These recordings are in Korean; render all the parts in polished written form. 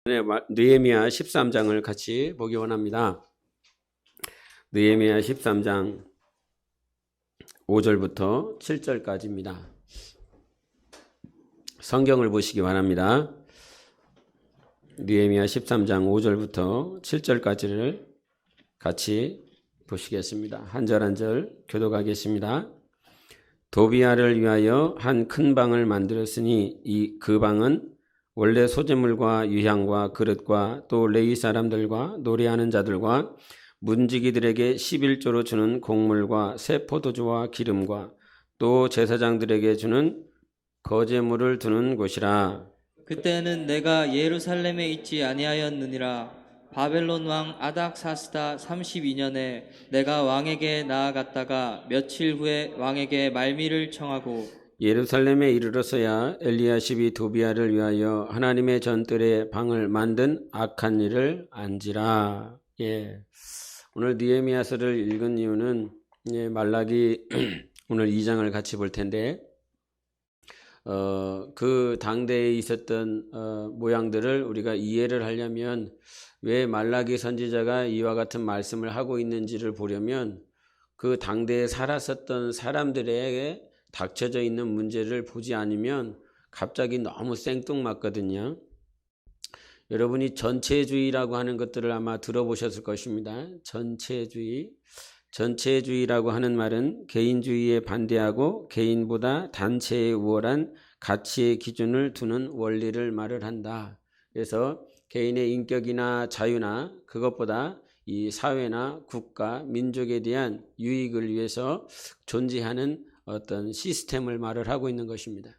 느헤미야 13장을 같이 보기 원합니다. 느헤미야 13장 5절부터 7절까지입니다. 성경을 보시기 바랍니다. 느헤미야 13장 5절부터 7절까지를 같이 보시겠습니다. 한 절 한 절 교독하겠습니다. 도비아를 위하여 한 큰 방을 만들었으니 그 방은 원래 소재물과 유향과 그릇과 또 레위 사람들과 노래하는 자들과 문지기들에게 11조로 주는 곡물과 새 포도주와 기름과 또 제사장들에게 주는 거제물을 두는 곳이라. 그때는 내가 예루살렘에 있지 아니하였느니라. 바벨론 왕 아닥사스다 32년에 내가 왕에게 나아갔다가 며칠 후에 왕에게 말미를 청하고 예루살렘에 이르러서야 엘리야십이 도비아를 위하여 하나님의 전뜰에 방을 만든 악한 일을 안지라. 오늘 느헤미야서를 읽은 이유는 말라기 오늘 2장을 같이 볼 텐데 그 당대에 있었던 모양들을 우리가 이해를 하려면 왜 말라기 선지자가 이와 같은 말씀을 하고 있는지를 보려면 그 당대에 살았었던 사람들에게 닥쳐져 있는 문제를 보지 않으면 갑자기 너무 생뚱맞거든요. 여러분이 전체주의라고 하는 것들을 아마 들어보셨을 것입니다. 전체주의라고 하는 말은 개인주의에 반대하고 개인보다 단체에 우월한 가치의 기준을 두는 원리를 말을 한다. 그래서 개인의 인격이나 자유나 그것보다 이 사회나 국가, 민족에 대한 유익을 위해서 존재하는 어떤 시스템을 말을 하고 있는 것입니다.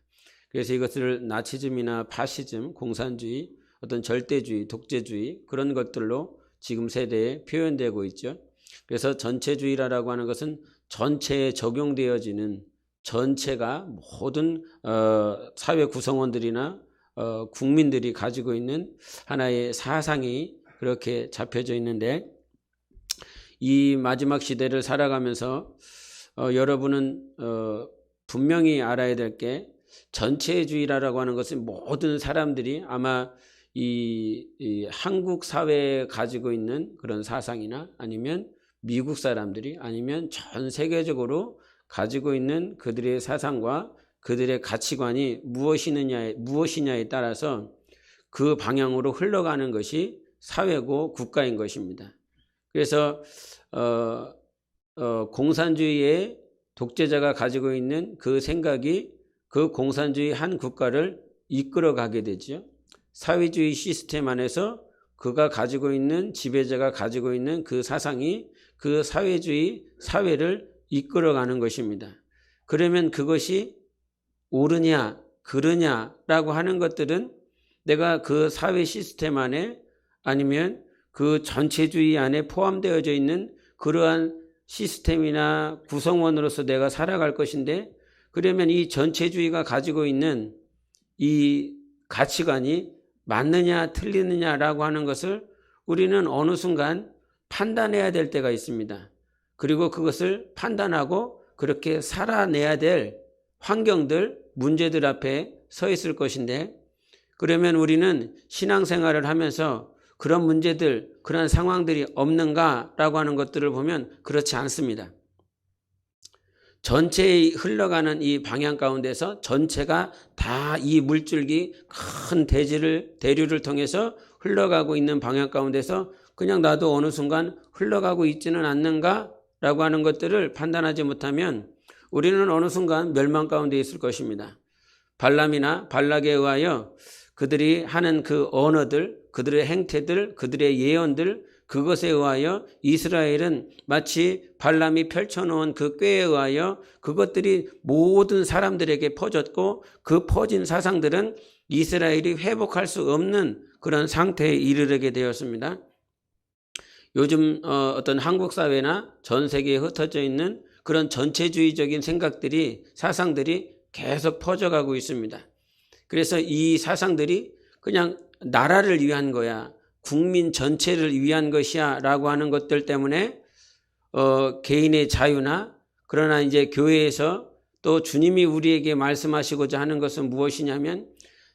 그래서 이것을 나치즘이나 파시즘, 공산주의, 어떤 절대주의, 독재주의 그런 것들로 지금 세대에 표현되고 있죠. 그래서 전체주의라고 하는 것은 전체에 적용되어지는 전체가 모든 사회 구성원들이나 국민들이 가지고 있는 하나의 사상이 그렇게 잡혀져 있는데 이 마지막 시대를 살아가면서 여러분은 분명히 알아야 될 게 전체주의라고 하는 것은 모든 사람들이 아마 이 한국 사회에 가지고 있는 그런 사상이나 아니면 미국 사람들이 아니면 전 세계적으로 가지고 있는 그들의 사상과 그들의 가치관이 무엇이냐에 따라서 그 방향으로 흘러가는 것이 사회고 국가인 것입니다. 그래서 공산주의의 독재자가 가지고 있는 그 생각이 그 공산주의 한 국가를 이끌어가게 되죠. 사회주의 시스템 안에서 그가 가지고 있는 지배자가 가지고 있는 그 사상이 그 사회주의 사회를 이끌어가는 것입니다. 그러면 그것이 옳으냐 그르냐라고 하는 것들은 내가 그 사회 시스템 안에 아니면 그 전체주의 안에 포함되어져 있는 그러한 시스템이나 구성원으로서 내가 살아갈 것인데 그러면 이 전체주의가 가지고 있는 이 가치관이 맞느냐 틀리느냐라고 하는 것을 우리는 어느 순간 판단해야 될 때가 있습니다. 그리고 그것을 판단하고 그렇게 살아내야 될 환경들, 문제들 앞에 서 있을 것인데 그러면 우리는 신앙생활을 하면서 그런 문제들, 그런 상황들이 없는가라고 하는 것들을 보면 그렇지 않습니다. 전체에 흘러가는 이 방향 가운데서 전체가 다 이 물줄기 큰 대류를 통해서 흘러가고 있는 방향 가운데서 그냥 나도 어느 순간 흘러가고 있지는 않는가라고 하는 것들을 판단하지 못하면 우리는 어느 순간 멸망 가운데 있을 것입니다. 발람이나 발락에 의하여 그들이 하는 그 언어들, 그들의 행태들, 그들의 예언들 그것에 의하여 이스라엘은 마치 발람이 펼쳐놓은 그 꾀에 의하여 그것들이 모든 사람들에게 퍼졌고 그 퍼진 사상들은 이스라엘이 회복할 수 없는 그런 상태에 이르게 되었습니다. 요즘 어떤 한국 사회나 전 세계에 흩어져 있는 그런 전체주의적인 생각들이 사상들이 계속 퍼져가고 있습니다. 그래서 이 사상들이 그냥 나라를 위한 거야. 국민 전체를 위한 것이야 라고 하는 것들 때문에 개인의 자유나 그러나 이제 교회에서 또 주님이 우리에게 말씀하시고자 하는 것은 무엇이냐면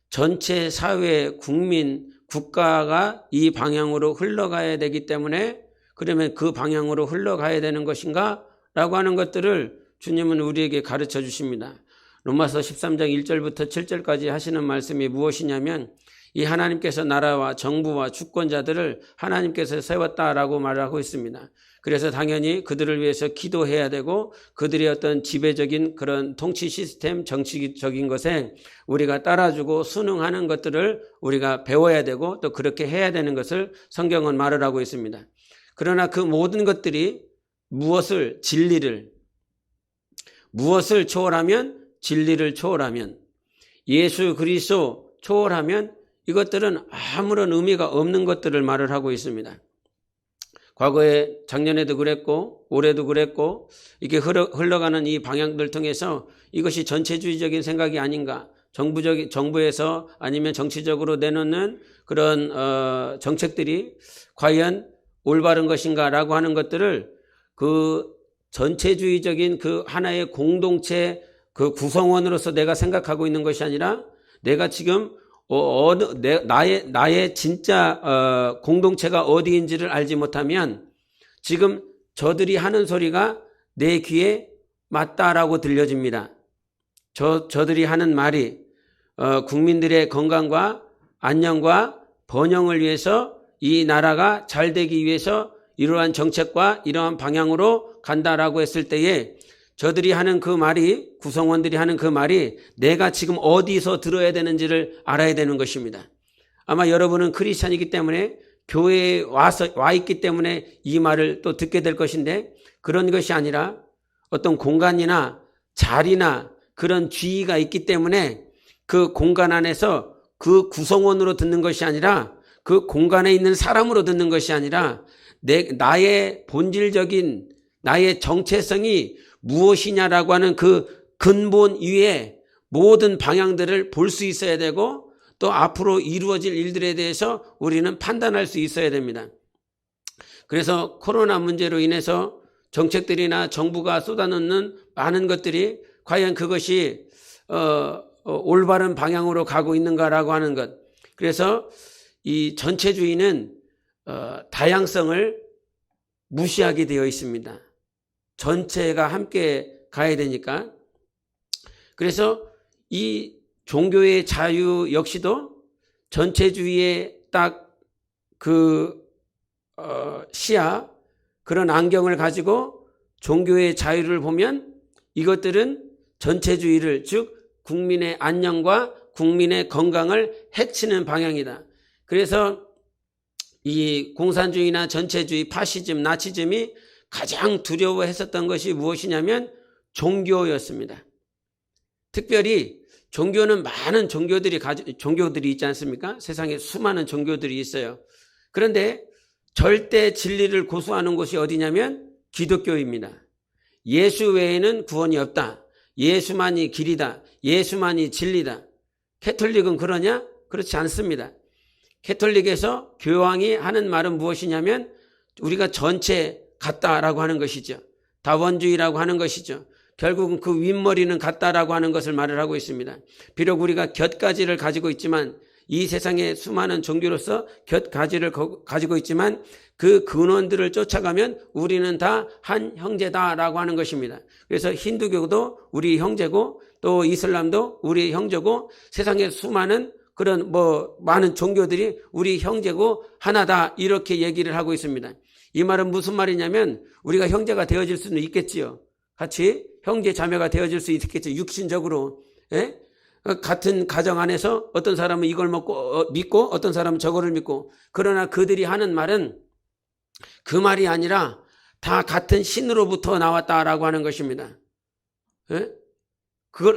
전체 사회 국민 국가가 이 방향으로 흘러가야 되기 때문에 그러면 그 방향으로 흘러가야 되는 것인가? 라고 하는 것들을 주님은 우리에게 가르쳐 주십니다. 로마서 13장 1절부터 7절까지 하시는 말씀이 무엇이냐면 이 하나님께서 나라와 정부와 주권자들을 하나님께서 세웠다라고 말을 하고 있습니다. 그래서 당연히 그들을 위해서 기도해야 되고 그들의 어떤 지배적인 그런 통치 시스템, 정치적인 것에 우리가 따라주고 순응하는 것들을 우리가 배워야 되고 또 그렇게 해야 되는 것을 성경은 말을 하고 있습니다. 그러나 그 모든 것들이 무엇을 초월하면 진리를 초월하면 예수 그리스도 초월하면 이것들은 아무런 의미가 없는 것들을 말을 하고 있습니다. 과거에 작년에도 그랬고 올해도 그랬고 이게 흘러가는 이 방향들 통해서 이것이 전체주의적인 생각이 아닌가, 정부에서 아니면 정치적으로 내놓는 그런 정책들이 과연 올바른 것인가라고 하는 것들을 그 전체주의적인 그 하나의 공동체 그 구성원으로서 내가 생각하고 있는 것이 아니라 내가 지금 나의 진짜 공동체가 어디인지를 알지 못하면 지금 저들이 하는 소리가 내 귀에 맞다라고 들려집니다. 저들이 하는 말이 국민들의 건강과 안녕과 번영을 위해서 이 나라가 잘 되기 위해서 이러한 정책과 이러한 방향으로 간다라고 했을 때에 저들이 하는 그 말이, 구성원들이 하는 그 말이 내가 지금 어디서 들어야 되는지를 알아야 되는 것입니다. 아마 여러분은 크리스찬이기 때문에 교회에 와 있기 때문에 이 말을 또 듣게 될 것인데 그런 것이 아니라 어떤 공간이나 자리나 그런 주의가 있기 때문에 그 공간 안에서 그 구성원으로 듣는 것이 아니라 그 공간에 있는 사람으로 듣는 것이 아니라 나의 본질적인 나의 정체성이 무엇이냐라고 하는 그 근본 위에 모든 방향들을 볼 수 있어야 되고 또 앞으로 이루어질 일들에 대해서 우리는 판단할 수 있어야 됩니다. 그래서 코로나 문제로 인해서 정책들이나 정부가 쏟아놓는 많은 것들이 과연 그것이 올바른 방향으로 가고 있는가라고 하는 것. 그래서 이 전체주의는 다양성을 무시하게 되어 있습니다. 전체가 함께 가야 되니까. 그래서 이 종교의 자유 역시도 전체주의의 딱 그 시야, 그런 안경을 가지고 종교의 자유를 보면 이것들은 전체주의를, 즉 국민의 안녕과 국민의 건강을 해치는 방향이다. 그래서 이 공산주의나 전체주의, 파시즘, 나치즘이 가장 두려워했었던 것이 무엇이냐면 종교였습니다. 특별히 종교는 많은 종교들이 있지 않습니까? 세상에 수많은 종교들이 있어요. 그런데 절대 진리를 고수하는 곳이 어디냐면 기독교입니다. 예수 외에는 구원이 없다. 예수만이 길이다. 예수만이 진리다. 캐톨릭은 그러냐? 그렇지 않습니다. 캐톨릭에서 교황이 하는 말은 무엇이냐면 우리가 전체 같다라고 하는 것이죠. 다원주의라고 하는 것이죠. 결국은 그 윗머리는 같다라고 하는 것을 말을 하고 있습니다. 비록 우리가 곁가지를 가지고 있지만 이 세상의 수많은 종교로서 곁가지를 가지고 있지만 그 근원들을 쫓아가면 우리는 다 한 형제다라고 하는 것입니다. 그래서 힌두교도 우리 형제고 또 이슬람도 우리 형제고 세상의 수많은 그런 많은 종교들이 우리 형제고 하나다 이렇게 얘기를 하고 있습니다. 이 말은 무슨 말이냐면 우리가 형제가 되어질 수는 있겠지요. 같이 형제 자매가 되어질 수 있겠죠. 육신적으로. 예? 같은 가정 안에서 어떤 사람은 이걸 믿고 어떤 사람은 저거를 믿고 그러나 그들이 하는 말은 그 말이 아니라 다 같은 신으로부터 나왔다라고 하는 것입니다. 예?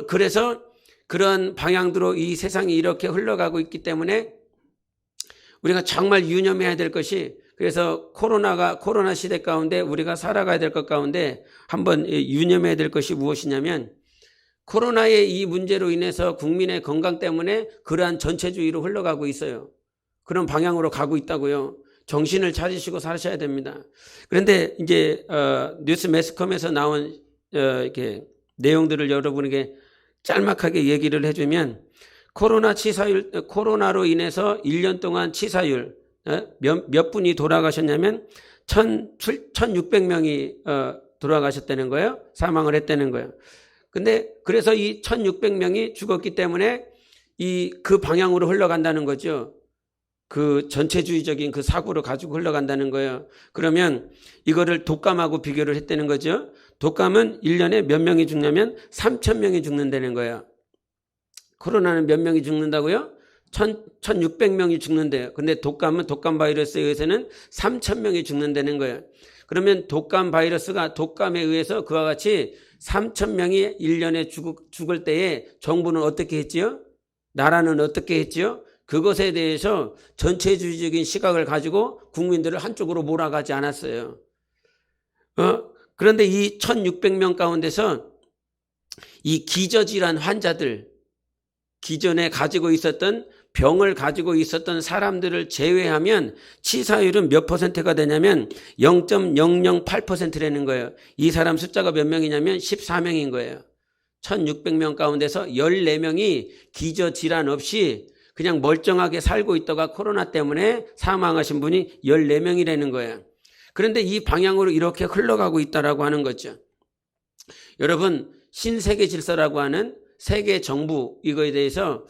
그래서 그런 방향으로 이 세상이 이렇게 흘러가고 있기 때문에 우리가 정말 유념해야 될 것이 그래서 코로나 시대 가운데 우리가 살아가야 될 것 가운데 한번 유념해야 될 것이 무엇이냐면 코로나의 이 문제로 인해서 국민의 건강 때문에 그러한 전체주의로 흘러가고 있어요. 그런 방향으로 가고 있다고요. 정신을 차리시고 사셔야 됩니다. 그런데 이제 뉴스 매스컴에서 나온 이렇게 내용들을 여러분에게 짤막하게 얘기를 해주면 코로나로 인해서 1년 동안 치사율, 몇 분이 돌아가셨냐면 1600명이 돌아가셨다는 거예요. 사망을 했다는 거예요. 근데 그래서 이 1600명이 죽었기 때문에 그 방향으로 흘러간다는 거죠. 그 전체주의적인 그 사고를 가지고 흘러간다는 거예요. 그러면 이거를 독감하고 비교를 했다는 거죠. 독감은 1년에 몇 명이 죽냐면 3000명이 죽는다는 거예요. 코로나는 몇 명이 죽는다고요? 1600명이 죽는데요. 근데 독감은 독감 바이러스에 의해서는 3000명이 죽는다는 거예요. 그러면 독감 바이러스가 독감에 의해서 그와 같이 3000명이 1년에 죽을 때에 정부는 어떻게 했지요? 나라는 어떻게 했지요? 그것에 대해서 전체주의적인 시각을 가지고 국민들을 한쪽으로 몰아가지 않았어요. 그런데 이 1600명 가운데서 이 기저질환 환자들, 기존에 가지고 있었던 병을 가지고 있었던 사람들을 제외하면 치사율은 몇 퍼센트가 되냐면 0.008%라는 거예요. 이 사람 숫자가 몇 명이냐면 14명인 거예요. 1600명 가운데서 14명이 기저질환 없이 그냥 멀쩡하게 살고 있다가 코로나 때문에 사망하신 분이 14명이라는 거예요. 그런데 이 방향으로 이렇게 흘러가고 있다라고 하는 거죠. 여러분, 신세계 질서라고 하는 세계 정부 이거에 대해서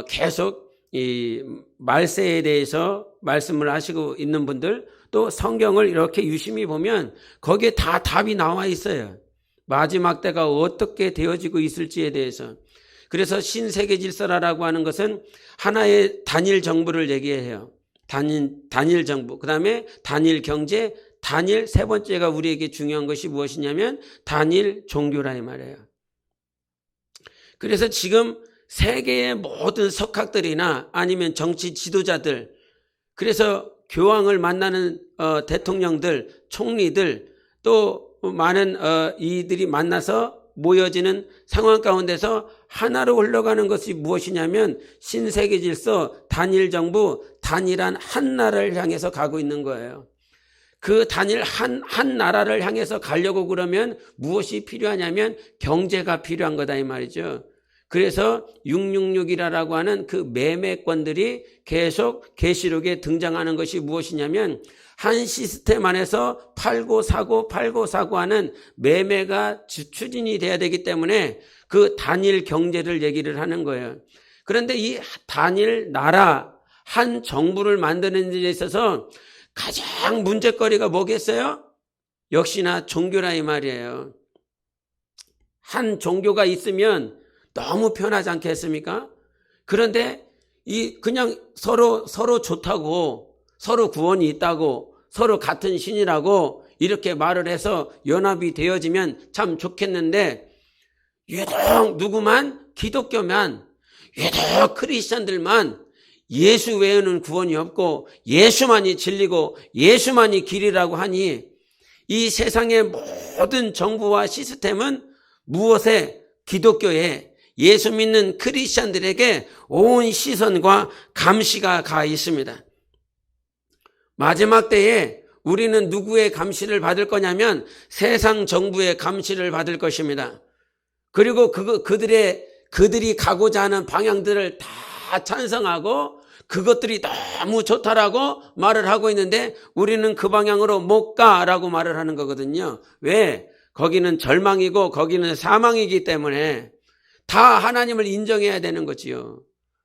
계속 이 말세에 대해서 말씀을 하시고 있는 분들, 또 성경을 이렇게 유심히 보면 거기에 다 답이 나와 있어요. 마지막 때가 어떻게 되어지고 있을지에 대해서. 그래서 신세계 질서라고 하는 것은 하나의 단일 정부를 얘기해요. 단일 정부. 그다음에 단일 경제, 단일 세 번째가 우리에게 중요한 것이 무엇이냐면 단일 종교라 이 말이에요. 그래서 지금 세계의 모든 석학들이나 아니면 정치 지도자들, 그래서 교황을 만나는 대통령들, 총리들, 또 많은 이들이 만나서 모여지는 상황 가운데서 하나로 흘러가는 것이 무엇이냐면 신세계 질서, 단일 정부, 단일한 한 나라를 향해서 가고 있는 거예요. 그 단일 한 나라를 향해서 가려고 그러면 무엇이 필요하냐면 경제가 필요한 거다 이 말이죠. 그래서 666이라고 하는 그 매매권들이 계속 계시록에 등장하는 것이 무엇이냐면 한 시스템 안에서 팔고 사고 하는 매매가 추진이 돼야 되기 때문에 그 단일 경제를 얘기를 하는 거예요. 그런데 이 단일 나라, 한 정부를 만드는 데 있어서 가장 문제거리가 뭐겠어요? 역시나 종교라 이 말이에요. 한 종교가 있으면 너무 편하지 않겠습니까? 그런데 그냥 서로 좋다고, 서로 구원이 있다고, 서로 같은 신이라고 이렇게 말을 해서 연합이 되어지면 참 좋겠는데, 유독 누구만, 기독교만, 유독 크리스천들만 예수 외에는 구원이 없고 예수만이 진리고 예수만이 길이라고 하니 이 세상의 모든 정부와 시스템은 무엇에? 기독교에, 예수 믿는 크리스천들에게 온 시선과 감시가 가 있습니다. 마지막 때에 우리는 누구의 감시를 받을 거냐면 세상 정부의 감시를 받을 것입니다. 그리고 그들이 가고자 하는 방향들을 다 찬성하고 그것들이 너무 좋다라고 말을 하고 있는데 우리는 그 방향으로 못 가라고 말을 하는 거거든요. 왜? 거기는 절망이고 거기는 사망이기 때문에 다 하나님을 인정해야 되는 거지요.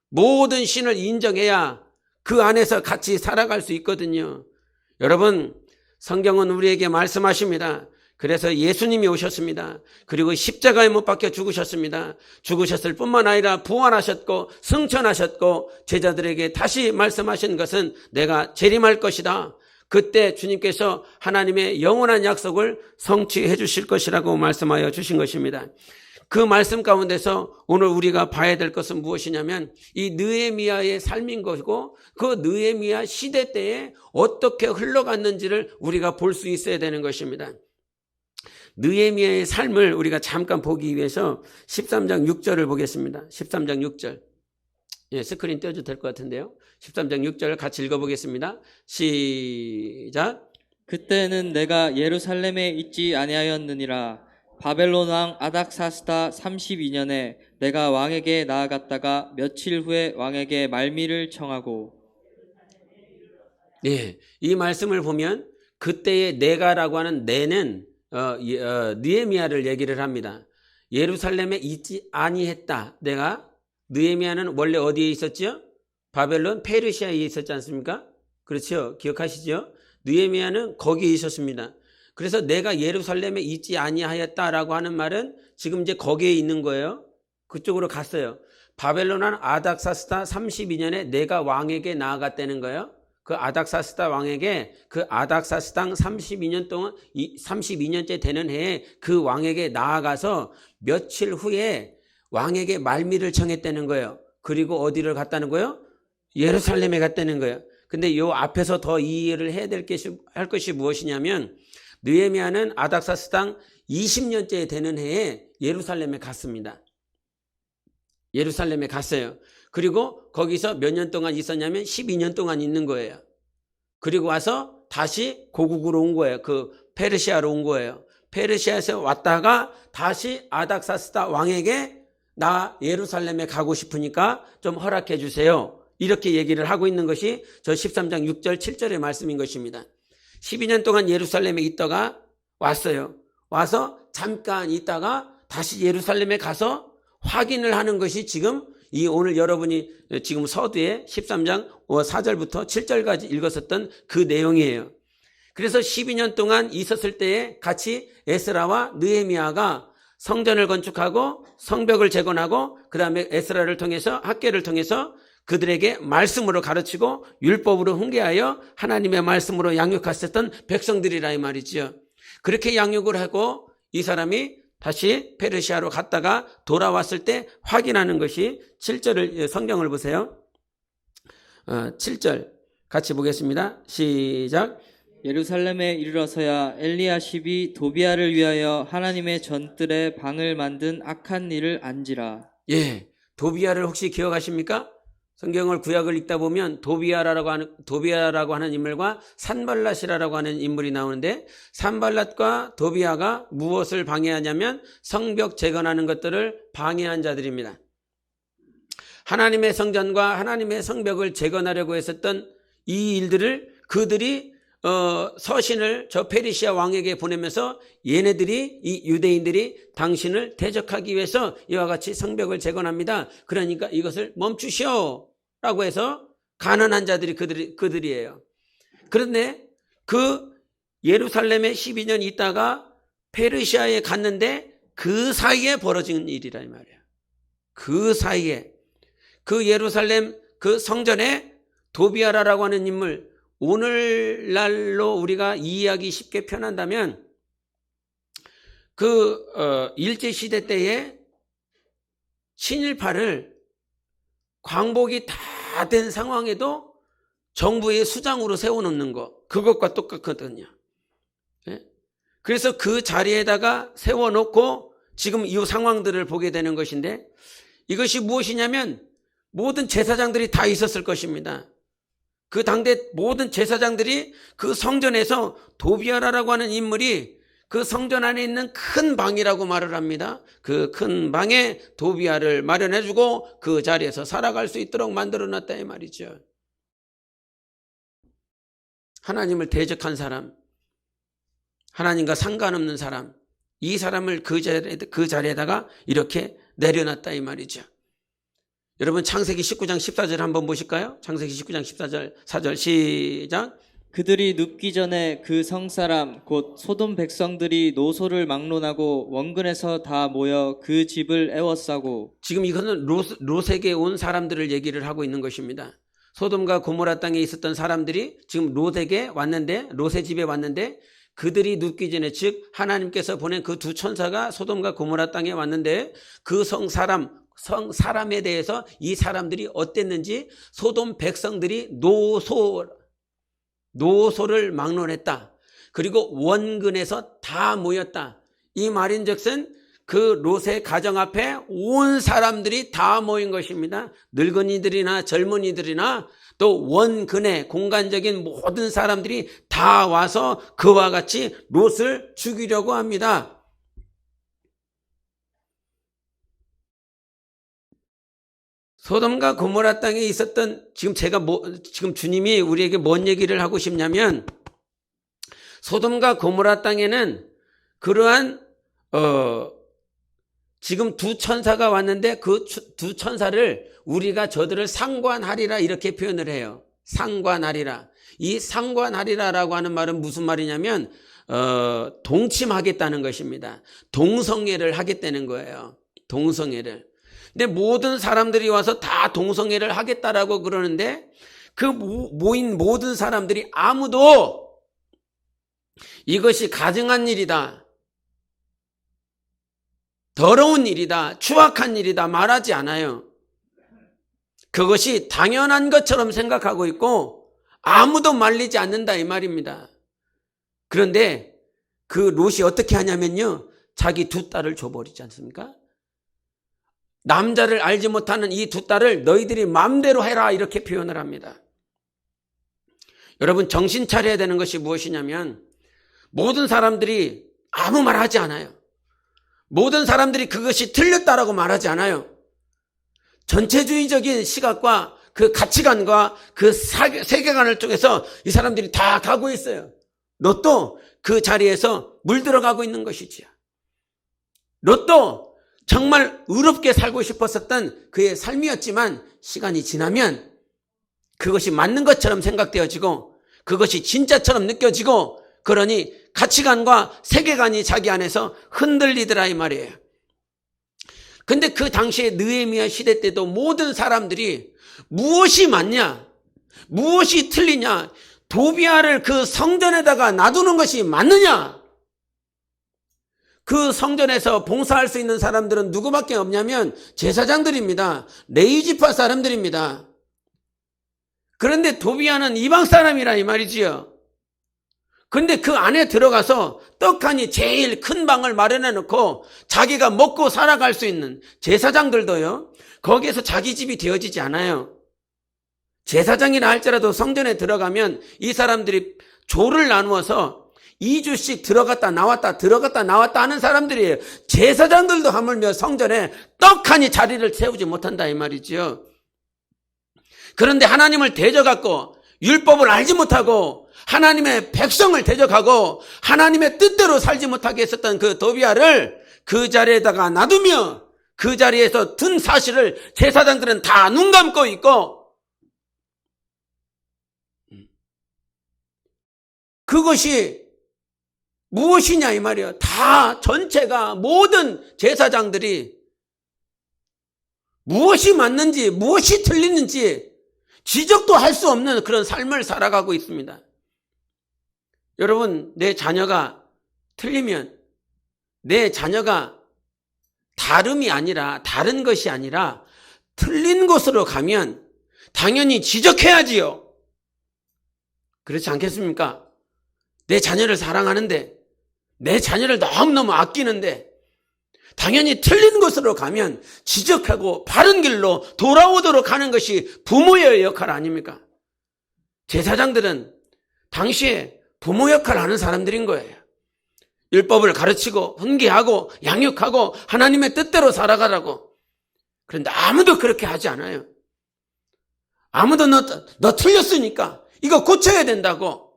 모든 신을 인정해야 그 안에서 같이 살아갈 수 있거든요. 여러분, 성경은 우리에게 말씀하십니다. 그래서 예수님이 오셨습니다. 그리고 십자가에 못 박혀 죽으셨습니다. 죽으셨을 뿐만 아니라 부활하셨고 승천하셨고 제자들에게 다시 말씀하신 것은 내가 재림할 것이다. 그때 주님께서 하나님의 영원한 약속을 성취해 주실 것이라고 말씀하여 주신 것입니다. 그 말씀 가운데서 오늘 우리가 봐야 될 것은 무엇이냐면 이 느헤미야의 삶인 것이고 그 느헤미야 시대 때에 어떻게 흘러갔는지를 우리가 볼 수 있어야 되는 것입니다. 느헤미야의 삶을 우리가 잠깐 보기 위해서 13장 6절을 보겠습니다. 13장 6절. 예, 스크린 띄워줘도 될 것 같은데요. 13장 6절을 같이 읽어보겠습니다. 시작. 그때는 내가 예루살렘에 있지 아니하였느니라. 바벨론 왕 아닥사스다 32년에 내가 왕에게 나아갔다가 며칠 후에 왕에게 말미를 청하고. 예, 이 말씀을 보면 그때의 내가라고 하는 내는 느헤미야를 얘기를 합니다. 예루살렘에 있지 아니했다. 내가 느헤미야는 원래 어디에 있었죠? 바벨론 페르시아에 있었지 않습니까? 그렇죠? 기억하시죠? 느헤미야는 거기에 있었습니다. 그래서 내가 예루살렘에 있지 아니하였다라고 하는 말은 지금 이제 거기에 있는 거예요. 그쪽으로 갔어요. 바벨론 왕 아닥사스다 32년에 내가 왕에게 나아갔다는 거예요. 그 아닥사스다 왕에게 그 아닥사스당 32년 동안 32년째 되는 해에 그 왕에게 나아가서 며칠 후에 왕에게 말미를 청했다는 거예요. 그리고 어디를 갔다는 거예요? 예루살렘에 갔다는 거예요. 근데 요 앞에서 더 이해를 해야 할 것이 무엇이냐면 느헤미야는 아닥사스당 20년째 되는 해에 예루살렘에 갔습니다. 예루살렘에 갔어요. 그리고 거기서 몇 년 동안 있었냐면 12년 동안 있는 거예요. 그리고 와서 다시 고국으로 온 거예요. 그 페르시아로 온 거예요. 페르시아에서 왔다가 다시 아닥사스다 왕에게 나 예루살렘에 가고 싶으니까 좀 허락해 주세요. 이렇게 얘기를 하고 있는 것이 저 13장 6절 7절의 말씀인 것입니다. 12년 동안 예루살렘에 있다가 왔어요. 와서 잠깐 있다가 다시 예루살렘에 가서 확인을 하는 것이 지금 이 오늘 여러분이 지금 서두에 13장 4절부터 7절까지 읽었었던 그 내용이에요. 그래서 12년 동안 있었을 때에 같이 에스라와 느헤미야가 성전을 건축하고 성벽을 재건하고 그 다음에 에스라를 통해서 학계를 통해서 그들에게 말씀으로 가르치고 율법으로 훈계하여 하나님의 말씀으로 양육하셨던 백성들이라 이 말이지요. 그렇게 양육을 하고 이 사람이 다시 페르시아로 갔다가 돌아왔을 때 확인하는 것이 7절을 성경을 보세요. 7절 같이 보겠습니다. 시작. 예루살렘에 이르러서야 엘리야십이 도비야를 위하여 하나님의 전뜰에 방을 만든 악한 일을 안지라. 예, 도비야를 혹시 기억하십니까? 성경을 구약을 읽다 보면 도비야라고 하는 인물과 산발랏이라고 하는 인물이 나오는데 산발랏과 도비야가 무엇을 방해하냐면 성벽 재건하는 것들을 방해한 자들입니다. 하나님의 성전과 하나님의 성벽을 재건하려고 했었던 이 일들을 그들이 서신을 저 페르시아 왕에게 보내면서 얘네들이 이 유대인들이 당신을 대적하기 위해서 이와 같이 성벽을 재건합니다. 그러니까 이것을 멈추시오 라고 해서 가난한 자들이 그들이에요. 그런데 그 예루살렘에 12년 있다가 페르시아에 갔는데 그 사이에 벌어진 일이라 이 말이에요. 그 사이에 그 예루살렘 그 성전에 도비야라고 하는 인물, 오늘날로 우리가 이해하기 쉽게 표현한다면 그 일제시대 때에 친일파를 광복이 다 된 상황에도 정부의 수장으로 세워놓는 거, 그것과 똑같거든요. 그래서 그 자리에다가 세워놓고 지금 이 상황들을 보게 되는 것인데 이것이 무엇이냐면 모든 제사장들이 다 있었을 것입니다. 그 당대 모든 제사장들이 그 성전에서 도비야라고 하는 인물이 그 성전 안에 있는 큰 방이라고 말을 합니다. 그 큰 방에 도비야를 마련해주고 그 자리에서 살아갈 수 있도록 만들어놨다 이 말이죠. 하나님을 대적한 사람, 하나님과 상관없는 사람, 이 사람을 그 자리에다가 이렇게 내려놨다 이 말이죠. 여러분 창세기 19장 14절 한번 보실까요? 창세기 19장 14절 4절 시작. 그들이 눕기 전에 그 성사람 곧 소돔 백성들이 노소를 막론하고 원근에서 다 모여 그 집을 애워싸고. 지금 이거는 롯에게 온 사람들을 얘기를 하고 있는 것입니다. 소돔과 고모라 땅에 있었던 사람들이 지금 롯에게 왔는데, 롯의 집에 왔는데 그들이 눕기 전에, 즉 하나님께서 보낸 그 두 천사가 소돔과 고모라 땅에 왔는데 그 사람에 대해서 이 사람들이 어땠는지 소돔 백성들이 노소를 막론했다. 그리고 원근에서 다 모였다. 이 말인즉슨 그 롯의 가정 앞에 온 사람들이 다 모인 것입니다. 늙은이들이나 젊은이들이나 또 원근의 공간적인 모든 사람들이 다 와서 그와 같이 롯을 죽이려고 합니다. 소돔과 고모라 땅에 있었던, 지금 지금 주님이 우리에게 뭔 얘기를 하고 싶냐면, 소돔과 고모라 땅에는 그러한 지금 두 천사가 왔는데 그 두 천사를 우리가 저들을 상관하리라 이렇게 표현을 해요. 상관하리라. 이 상관하리라라고 하는 말은 무슨 말이냐면 동침하겠다는 것입니다. 동성애를 하겠다는 거예요. 동성애를. 근데 모든 사람들이 와서 다 동성애를 하겠다라고 그러는데 그 모인 모든 사람들이 아무도 이것이 가증한 일이다, 더러운 일이다, 추악한 일이다 말하지 않아요. 그것이 당연한 것처럼 생각하고 있고 아무도 말리지 않는다 이 말입니다. 그런데 그 롯이 어떻게 하냐면요, 자기 두 딸을 줘버리지 않습니까? 남자를 알지 못하는 이 두 딸을 너희들이 마음대로 해라 이렇게 표현을 합니다. 여러분, 정신 차려야 되는 것이 무엇이냐면 모든 사람들이 아무 말 하지 않아요. 모든 사람들이 그것이 틀렸다라고 말하지 않아요. 전체주의적인 시각과 그 가치관과 그 세계관을 쪽에서 이 사람들이 다 가고 있어요. 롯도 그 자리에서 물들어가고 있는 것이지요. 롯도 정말 의롭게 살고 싶었었던 그의 삶이었지만 시간이 지나면 그것이 맞는 것처럼 생각되어지고 그것이 진짜처럼 느껴지고, 그러니 가치관과 세계관이 자기 안에서 흔들리더라 이 말이에요. 근데 그 당시에 느헤미야 시대 때도 모든 사람들이 무엇이 맞냐, 무엇이 틀리냐, 도비아를 그 성전에다가 놔두는 것이 맞느냐, 그 성전에서 봉사할 수 있는 사람들은 누구밖에 없냐면 제사장들입니다. 레위지파 사람들입니다. 그런데 도비아는 이방 사람이라 이 말이지요. 근데 그 안에 들어가서 떡하니 제일 큰 방을 마련해 놓고 자기가 먹고 살아갈 수 있는 제사장들도요, 거기에서 자기 집이 되어지지 않아요. 제사장이라 할지라도 성전에 들어가면 이 사람들이 조를 나누어서 2주씩 들어갔다 나왔다 들어갔다 나왔다 하는 사람들이에요. 제사장들도 하물며 성전에 떡하니 자리를 채우지 못한다 이 말이죠. 그런데 하나님을 대적하고 율법을 알지 못하고 하나님의 백성을 대적하고 하나님의 뜻대로 살지 못하게 했었던 그 도비아를 그 자리에다가 놔두며 그 자리에서 둔 사실을 제사장들은 다 눈 감고 있고, 그것이 무엇이냐 이 말이에요. 다 전체가 모든 제사장들이 무엇이 맞는지 무엇이 틀리는지 지적도 할 수 없는 그런 삶을 살아가고 있습니다. 여러분, 내 자녀가 틀리면, 내 자녀가 다른 것이 아니라 틀린 곳으로 가면 당연히 지적해야지요. 그렇지 않겠습니까? 내 자녀를 사랑하는데, 내 자녀를 너무너무 아끼는데 당연히 틀린 곳으로 가면 지적하고 바른 길로 돌아오도록 하는 것이 부모의 역할 아닙니까? 제사장들은 당시에 부모 역할을 하는 사람들인 거예요. 율법을 가르치고 훈계하고 양육하고 하나님의 뜻대로 살아가라고. 그런데 아무도 그렇게 하지 않아요. 아무도 너 틀렸으니까 이거 고쳐야 된다고.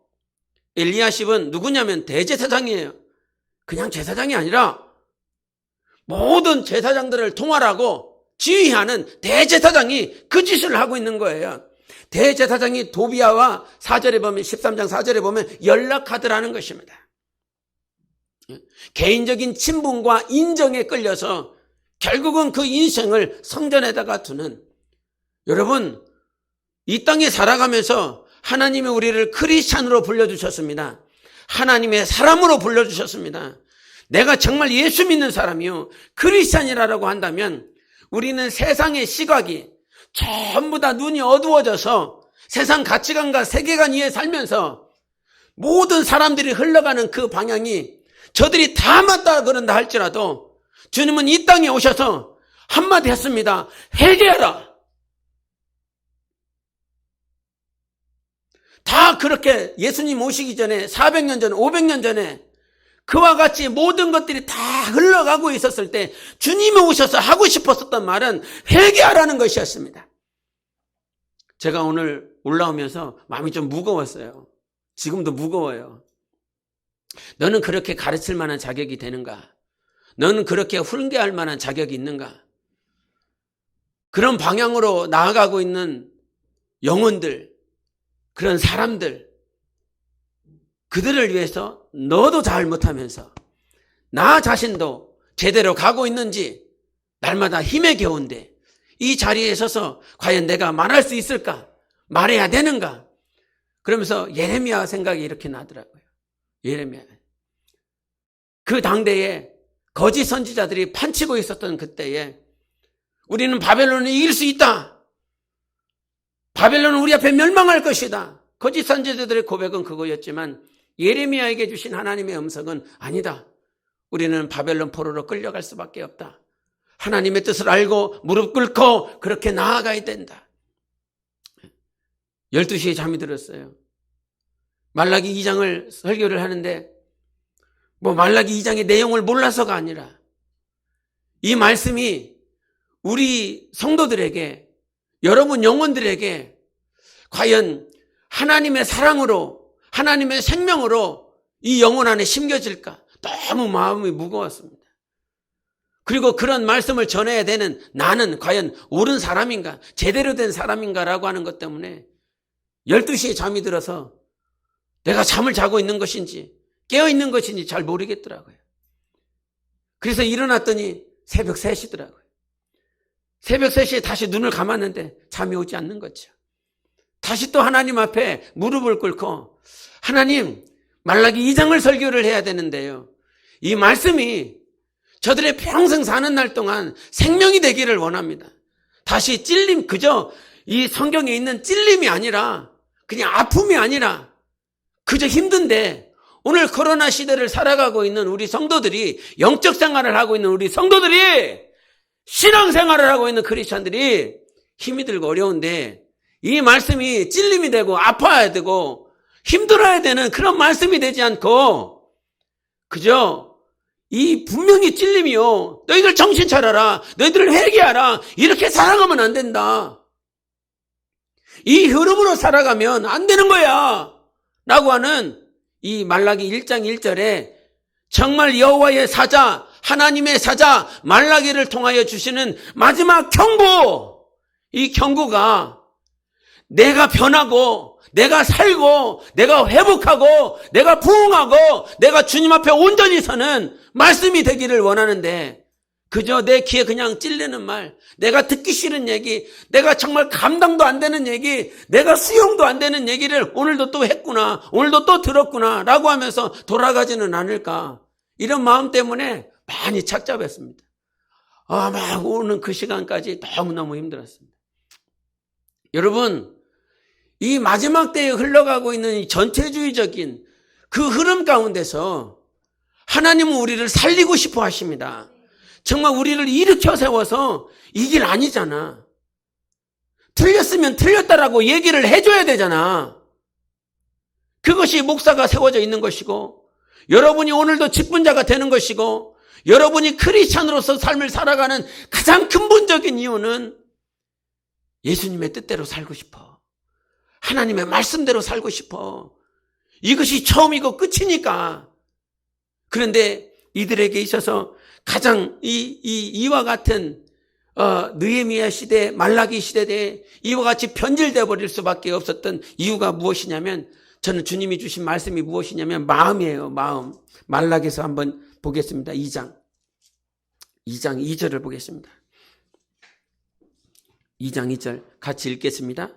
엘리야십은 누구냐면 대제사장이에요. 그냥 제사장이 아니라 모든 제사장들을 통할하고 지휘하는 대제사장이 그 짓을 하고 있는 거예요. 대제사장이 도비아와 4절에 보면, 13장 4절에 보면 연락하더라는 것입니다. 개인적인 친분과 인정에 끌려서 결국은 그 인생을 성전에다가 두는, 여러분, 이 땅에 살아가면서 하나님이 우리를 크리스찬으로 불러주셨습니다. 하나님의 사람으로 불러주셨습니다. 내가 정말 예수 믿는 사람이요, 크리스찬이라고 한다면 우리는 세상의 시각이 전부 다 눈이 어두워져서 세상 가치관과 세계관 위에 살면서 모든 사람들이 흘러가는 그 방향이 저들이 다 맞다 그런다 할지라도 주님은 이 땅에 오셔서 한마디 했습니다. 회개하라. 다 그렇게 예수님 오시기 전에 400년 전, 500년 전에 그와 같이 모든 것들이 다 흘러가고 있었을 때 주님이 오셔서 하고 싶었던 말은 회개하라는 것이었습니다. 제가 오늘 올라오면서 마음이 좀 무거웠어요. 지금도 무거워요. 너는 그렇게 가르칠 만한 자격이 되는가? 너는 그렇게 훈계할 만한 자격이 있는가? 그런 방향으로 나아가고 있는 영혼들, 그런 사람들, 그들을 위해서 너도 잘못하면서 나 자신도 제대로 가고 있는지 날마다 힘에 겨운데 이 자리에 서서 과연 내가 말할 수 있을까? 말해야 되는가? 그러면서 예레미야 생각이 이렇게 나더라고요. 예레미야. 그 당대에 거짓 선지자들이 판치고 있었던 그때에 우리는 바벨론을 이길 수 있다. 바벨론은 우리 앞에 멸망할 것이다. 거짓 선지자들의 고백은 그거였지만 예레미야에게 주신 하나님의 음성은 아니다. 우리는 바벨론 포로로 끌려갈 수밖에 없다. 하나님의 뜻을 알고 무릎 꿇고 그렇게 나아가야 된다. 12시에 잠이 들었어요. 말라기 2장을 설교를 하는데 말라기 2장의 내용을 몰라서가 아니라 이 말씀이 우리 성도들에게, 여러분 영혼들에게 과연 하나님의 사랑으로, 하나님의 생명으로 이 영혼 안에 심겨질까? 너무 마음이 무거웠습니다. 그리고 그런 말씀을 전해야 되는 나는 과연 옳은 사람인가, 제대로 된 사람인가라고 하는 것 때문에 12시에 잠이 들어서 내가 잠을 자고 있는 것인지 깨어있는 것인지 잘 모르겠더라고요. 그래서 일어났더니 새벽 3시더라고요. 새벽 3시에 다시 눈을 감았는데 잠이 오지 않는 거죠. 다시 또 하나님 앞에 무릎을 꿇고 하나님, 말라기 2장을 설교를 해야 되는데요. 이 말씀이 저들의 평생 사는 날 동안 생명이 되기를 원합니다. 다시 찔림, 그저 이 성경에 있는 찔림이 아니라 그냥 아픔이 아니라 그저 힘든데 오늘 코로나 시대를 살아가고 있는 우리 성도들이, 영적 생활을 하고 있는 우리 성도들이, 신앙생활을 하고 있는 크리스찬들이 힘이 들고 어려운데 이 말씀이 찔림이 되고 아파야 되고 힘들어야 되는 그런 말씀이 되지 않고 그저 이 분명히 찔림이요. 너희들 정신 차려라. 너희들 회개하라. 이렇게 살아가면 안 된다. 이 흐름으로 살아가면 안 되는 거야. 라고 하는 이 말라기 1장 1절에 정말 여호와의 사자, 하나님의 사자 말라기를 통하여 주시는 마지막 경고, 이 경고가 내가 변하고 내가 살고 내가 회복하고 내가 부흥하고 내가 주님 앞에 온전히 서는 말씀이 되기를 원하는데 그저 내 귀에 그냥 찔리는 말, 내가 듣기 싫은 얘기, 내가 정말 감당도 안 되는 얘기, 내가 수용도 안 되는 얘기를 오늘도 또 했구나, 오늘도 또 들었구나 라고 하면서 돌아가지는 않을까, 이런 마음 때문에 많이 착잡했습니다. 막 오는 그 시간까지 너무너무 힘들었습니다. 여러분, 이 마지막 때에 흘러가고 있는 이 전체주의적인 그 흐름 가운데서 하나님은 우리를 살리고 싶어 하십니다. 정말 우리를 일으켜 세워서 이 길 아니잖아. 틀렸으면 틀렸다라고 얘기를 해줘야 되잖아. 그것이 목사가 세워져 있는 것이고 여러분이 오늘도 직분자가 되는 것이고 여러분이 크리스찬으로서 삶을 살아가는 가장 근본적인 이유는 예수님의 뜻대로 살고 싶어. 하나님의 말씀대로 살고 싶어. 이것이 처음이고 끝이니까. 그런데 이들에게 있어서 가장 이와 같은 느헤미야 시대, 말라기 시대에 이와 같이 변질되어 버릴 수밖에 없었던 이유가 무엇이냐면, 저는 주님이 주신 말씀이 무엇이냐면 마음이에요. 마음. 말라기에서 한번 보겠습니다. 2장 2절을 보겠습니다. 2장 2절 같이 읽겠습니다.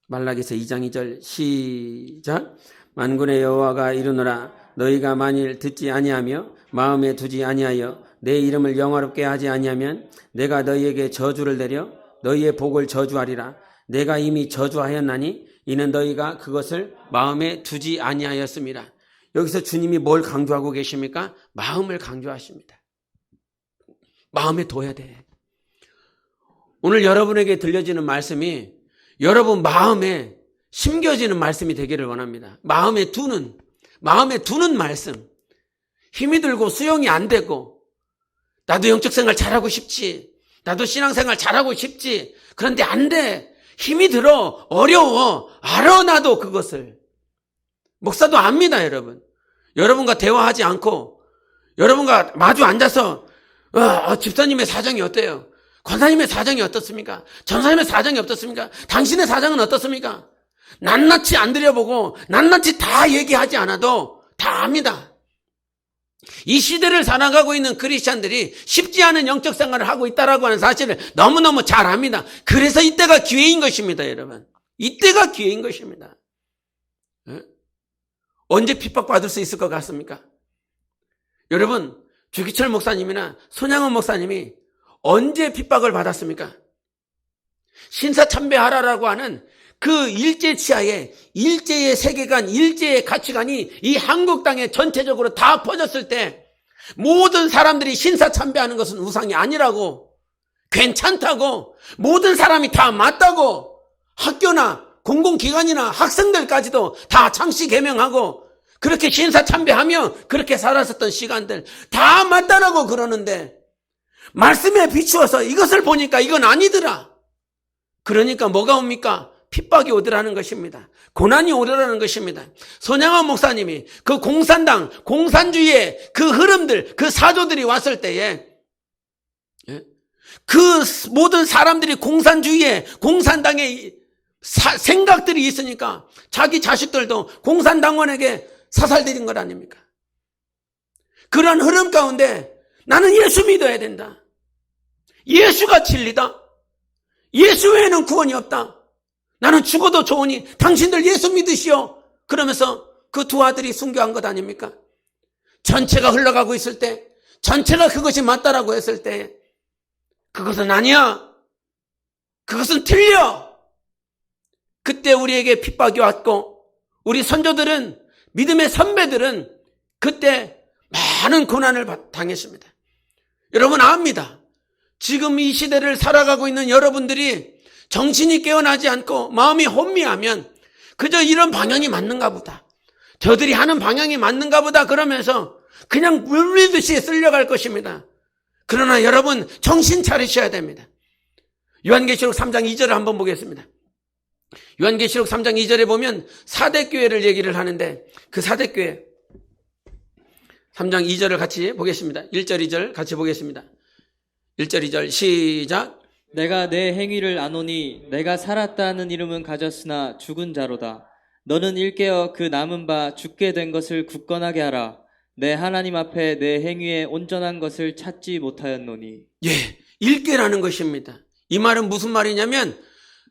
말라기에서 2장 2절 시작. 만군의 여호와가 이르노라, 너희가 만일 듣지 아니하며 마음에 두지 아니하여 내 이름을 영화롭게 하지 아니하면 내가 너희에게 저주를 내려 너희의 복을 저주하리라. 내가 이미 저주하였나니 이는 너희가 그것을 마음에 두지 아니하였습니다. 여기서 주님이 뭘 강조하고 계십니까? 마음을 강조하십니다. 마음에 둬야 돼. 오늘 여러분에게 들려지는 말씀이 여러분 마음에 심겨지는 말씀이 되기를 원합니다. 마음에 두는 말씀. 힘이 들고 수용이 안 되고 나도 영적 생활 잘하고 싶지. 나도 신앙생활 잘하고 싶지. 그런데 안 돼. 힘이 들어. 어려워. 알아 나도 그것을. 목사도 압니다, 여러분. 여러분과 대화하지 않고 여러분과 마주 앉아서 집사님의 사정이 어때요? 권사님의 사정이 어떻습니까? 전사님의 사정이 어떻습니까? 당신의 사정은 어떻습니까? 낱낱이 안 들여보고 낱낱이 다 얘기하지 않아도 다 압니다. 이 시대를 살아가고 있는 크리스찬들이 쉽지 않은 영적 생활을 하고 있다라고 하는 사실을 너무너무 잘 압니다. 그래서 이때가 기회인 것입니다, 여러분. 이때가 기회인 것입니다. 언제 핍박받을 수 있을 것 같습니까? 여러분, 주기철 목사님이나 손양원 목사님이 언제 핍박을 받았습니까? 신사참배하라라고 하는 그 일제 치하에 일제의 세계관, 일제의 가치관이 이 한국 땅에 전체적으로 다 퍼졌을 때 모든 사람들이 신사참배하는 것은 우상이 아니라고, 괜찮다고, 모든 사람이 다 맞다고, 학교나 공공기관이나 학생들까지도 다 창씨 개명하고 그렇게 신사참배하며 그렇게 살았었던 시간들 다 맞다라고 그러는데 말씀에 비추어서 이것을 보니까 이건 아니더라. 그러니까 뭐가 옵니까? 핍박이 오더라는 것입니다. 고난이 오더라는 것입니다. 손양원 목사님이 그 공산당, 공산주의의 그 흐름들, 그 사조들이 왔을 때에 그 모든 사람들이 공산주의에, 공산당의 생각들이 있으니까 자기 자식들도 공산당원에게 사살드린 것 아닙니까? 그런 흐름 가운데 나는 예수 믿어야 된다. 예수가 진리다. 예수 외에는 구원이 없다. 나는 죽어도 좋으니 당신들 예수 믿으시오. 그러면서 그 두 아들이 순교한 것 아닙니까? 전체가 흘러가고 있을 때, 전체가 그것이 맞다라고 했을 때 그것은 아니야. 그것은 틀려. 그때 우리에게 핍박이 왔고 우리 선조들은, 믿음의 선배들은 그때 많은 고난을 당했습니다. 여러분 압니다. 지금 이 시대를 살아가고 있는 여러분들이 정신이 깨어나지 않고 마음이 혼미하면 그저 이런 방향이 맞는가 보다, 저들이 하는 방향이 맞는가 보다 그러면서 그냥 물밀듯이 쓸려갈 것입니다. 그러나 여러분 정신 차리셔야 됩니다. 요한계시록 3장 2절을 한번 보겠습니다. 요한계시록 3장 2절에 보면 사대교회를 얘기를 하는데 그 사대교회 3장 2절을 같이 보겠습니다. 1절 2절 같이 보겠습니다. 1절 2절 시작. 내가 내 행위를 아노니 내가 살았다는 이름은 가졌으나 죽은 자로다. 너는 일깨어 그 남은 바 죽게 된 것을 굳건하게 하라. 내 하나님 앞에 내 행위에 온전한 것을 찾지 못하였노니. 예, 일깨라는 것입니다. 이 말은 무슨 말이냐면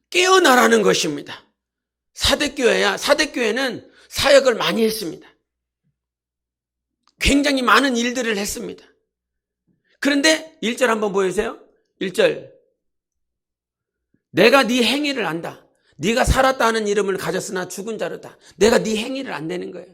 깨어나라는 것입니다. 사대교회는 사역을 많이 했습니다. 굉장히 많은 일들을 했습니다. 그런데 1절 한번 보여주세요. 1절. 내가 네 행위를 안다. 네가 살았다 하는 이름을 가졌으나 죽은 자로다. 내가 네 행위를 안 되는 거예요.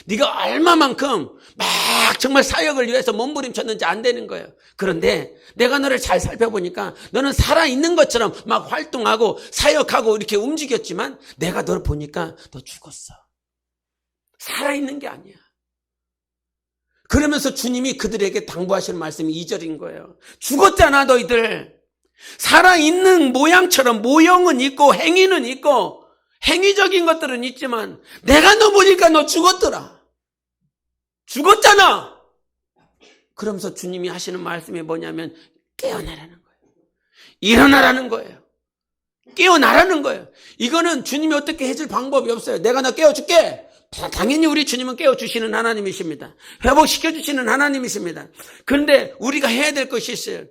네가 얼마만큼 막 정말 사역을 위해서 몸부림쳤는지 안 되는 거예요. 그런데 내가 너를 잘 살펴보니까 너는 살아있는 것처럼 막 활동하고 사역하고 이렇게 움직였지만 내가 너를 보니까 너 죽었어. 살아있는 게 아니야. 그러면서 주님이 그들에게 당부하시는 말씀이 2절인 거예요. 죽었잖아 너희들. 살아있는 모양처럼 모형은 있고 행위는 있고 행위적인 것들은 있지만 내가 너 보니까 너 죽었더라. 죽었잖아. 그러면서 주님이 하시는 말씀이 뭐냐면 깨어나라는 거예요. 일어나라는 거예요. 깨어나라는 거예요. 이거는 주님이 어떻게 해줄 방법이 없어요. 내가 너 깨워줄게. 당연히 우리 주님은 깨워주시는 하나님이십니다. 회복시켜주시는 하나님이십니다. 그런데 우리가 해야 될 것이 있어요.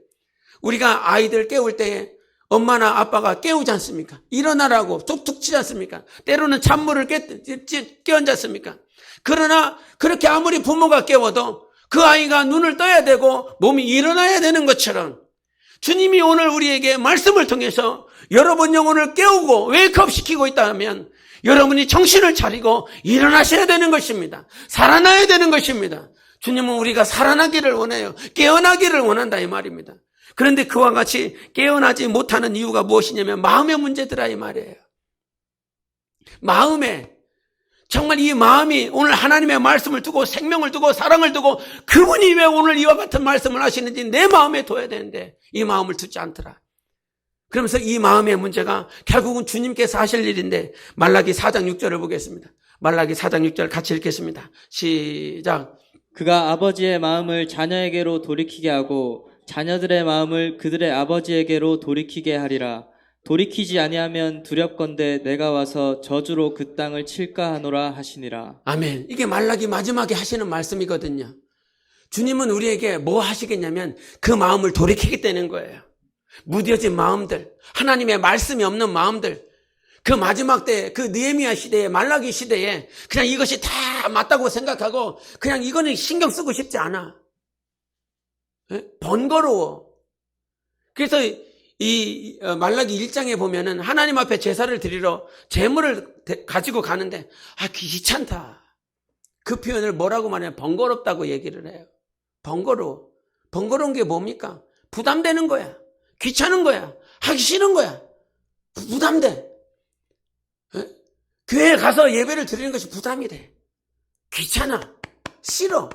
우리가 아이들 깨울 때에 엄마나 아빠가 깨우지 않습니까? 일어나라고 툭툭 치지 않습니까? 때로는 찬물을 깨얹지 않습니까? 그러나 그렇게 아무리 부모가 깨워도 그 아이가 눈을 떠야 되고 몸이 일어나야 되는 것처럼 주님이 오늘 우리에게 말씀을 통해서 여러분 영혼을 깨우고 웨이크업시키고 있다면 여러분이 정신을 차리고 일어나셔야 되는 것입니다. 살아나야 되는 것입니다. 주님은 우리가 살아나기를 원해요. 깨어나기를 원한다 이 말입니다. 그런데 그와 같이 깨어나지 못하는 이유가 무엇이냐면 마음의 문제더라 이 말이에요. 마음에 정말 이 마음이 오늘 하나님의 말씀을 두고 생명을 두고 사랑을 두고 그분이 왜 오늘 이와 같은 말씀을 하시는지 내 마음에 둬야 되는데 이 마음을 두지 않더라. 그러면서 이 마음의 문제가 결국은 주님께서 하실 일인데 말라기 4장 6절을 보겠습니다. 말라기 4장 6절 같이 읽겠습니다. 시작. 그가 아버지의 마음을 자녀에게로 돌이키게 하고 자녀들의 마음을 그들의 아버지에게로 돌이키게 하리라. 돌이키지 아니하면 두렵건대 내가 와서 저주로 그 땅을 칠까 하노라 하시니라. 아멘. 이게 말라기 마지막에 하시는 말씀이거든요. 주님은 우리에게 뭐 하시겠냐면 그 마음을 돌이키겠다는 거예요. 무뎌진 마음들, 하나님의 말씀이 없는 마음들, 그 마지막 때, 그 느헤미야 시대에, 말라기 시대에 그냥 이것이 다 맞다고 생각하고 그냥 이거는 신경 쓰고 싶지 않아. 번거로워. 그래서 이 말라기 1장에 보면은 하나님 앞에 제사를 드리러 제물을 가지고 가는데 귀찮다. 그 표현을 뭐라고 말해요? 번거롭다고 얘기를 해요. 번거로워. 번거로운 게 뭡니까? 부담되는 거야. 귀찮은 거야. 하기 싫은 거야. 부담돼. 교회에 가서 예배를 드리는 것이 부담이 돼. 귀찮아. 싫어.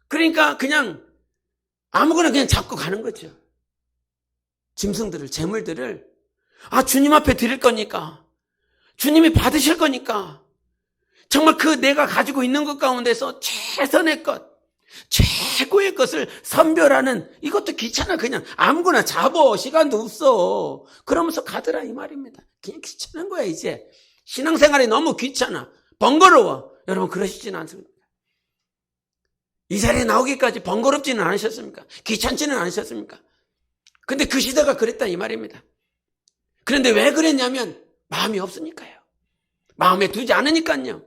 그러니까 그냥 아무거나 그냥 잡고 가는 거죠. 짐승들을, 재물들을 주님 앞에 드릴 거니까, 주님이 받으실 거니까 정말 그 내가 가지고 있는 것 가운데서 최선의 것, 최고의 것을 선별하는, 이것도 귀찮아. 그냥 아무거나 잡어. 시간도 없어. 그러면서 가더라 이 말입니다. 그냥 귀찮은 거야. 이제 신앙생활이 너무 귀찮아, 번거로워. 여러분 그러시지는 않습니까? 이 자리에 나오기까지 번거롭지는 않으셨습니까? 귀찮지는 않으셨습니까? 근데 그 시대가 그랬다 이 말입니다. 그런데 왜 그랬냐면 마음이 없으니까요. 마음에 두지 않으니까요.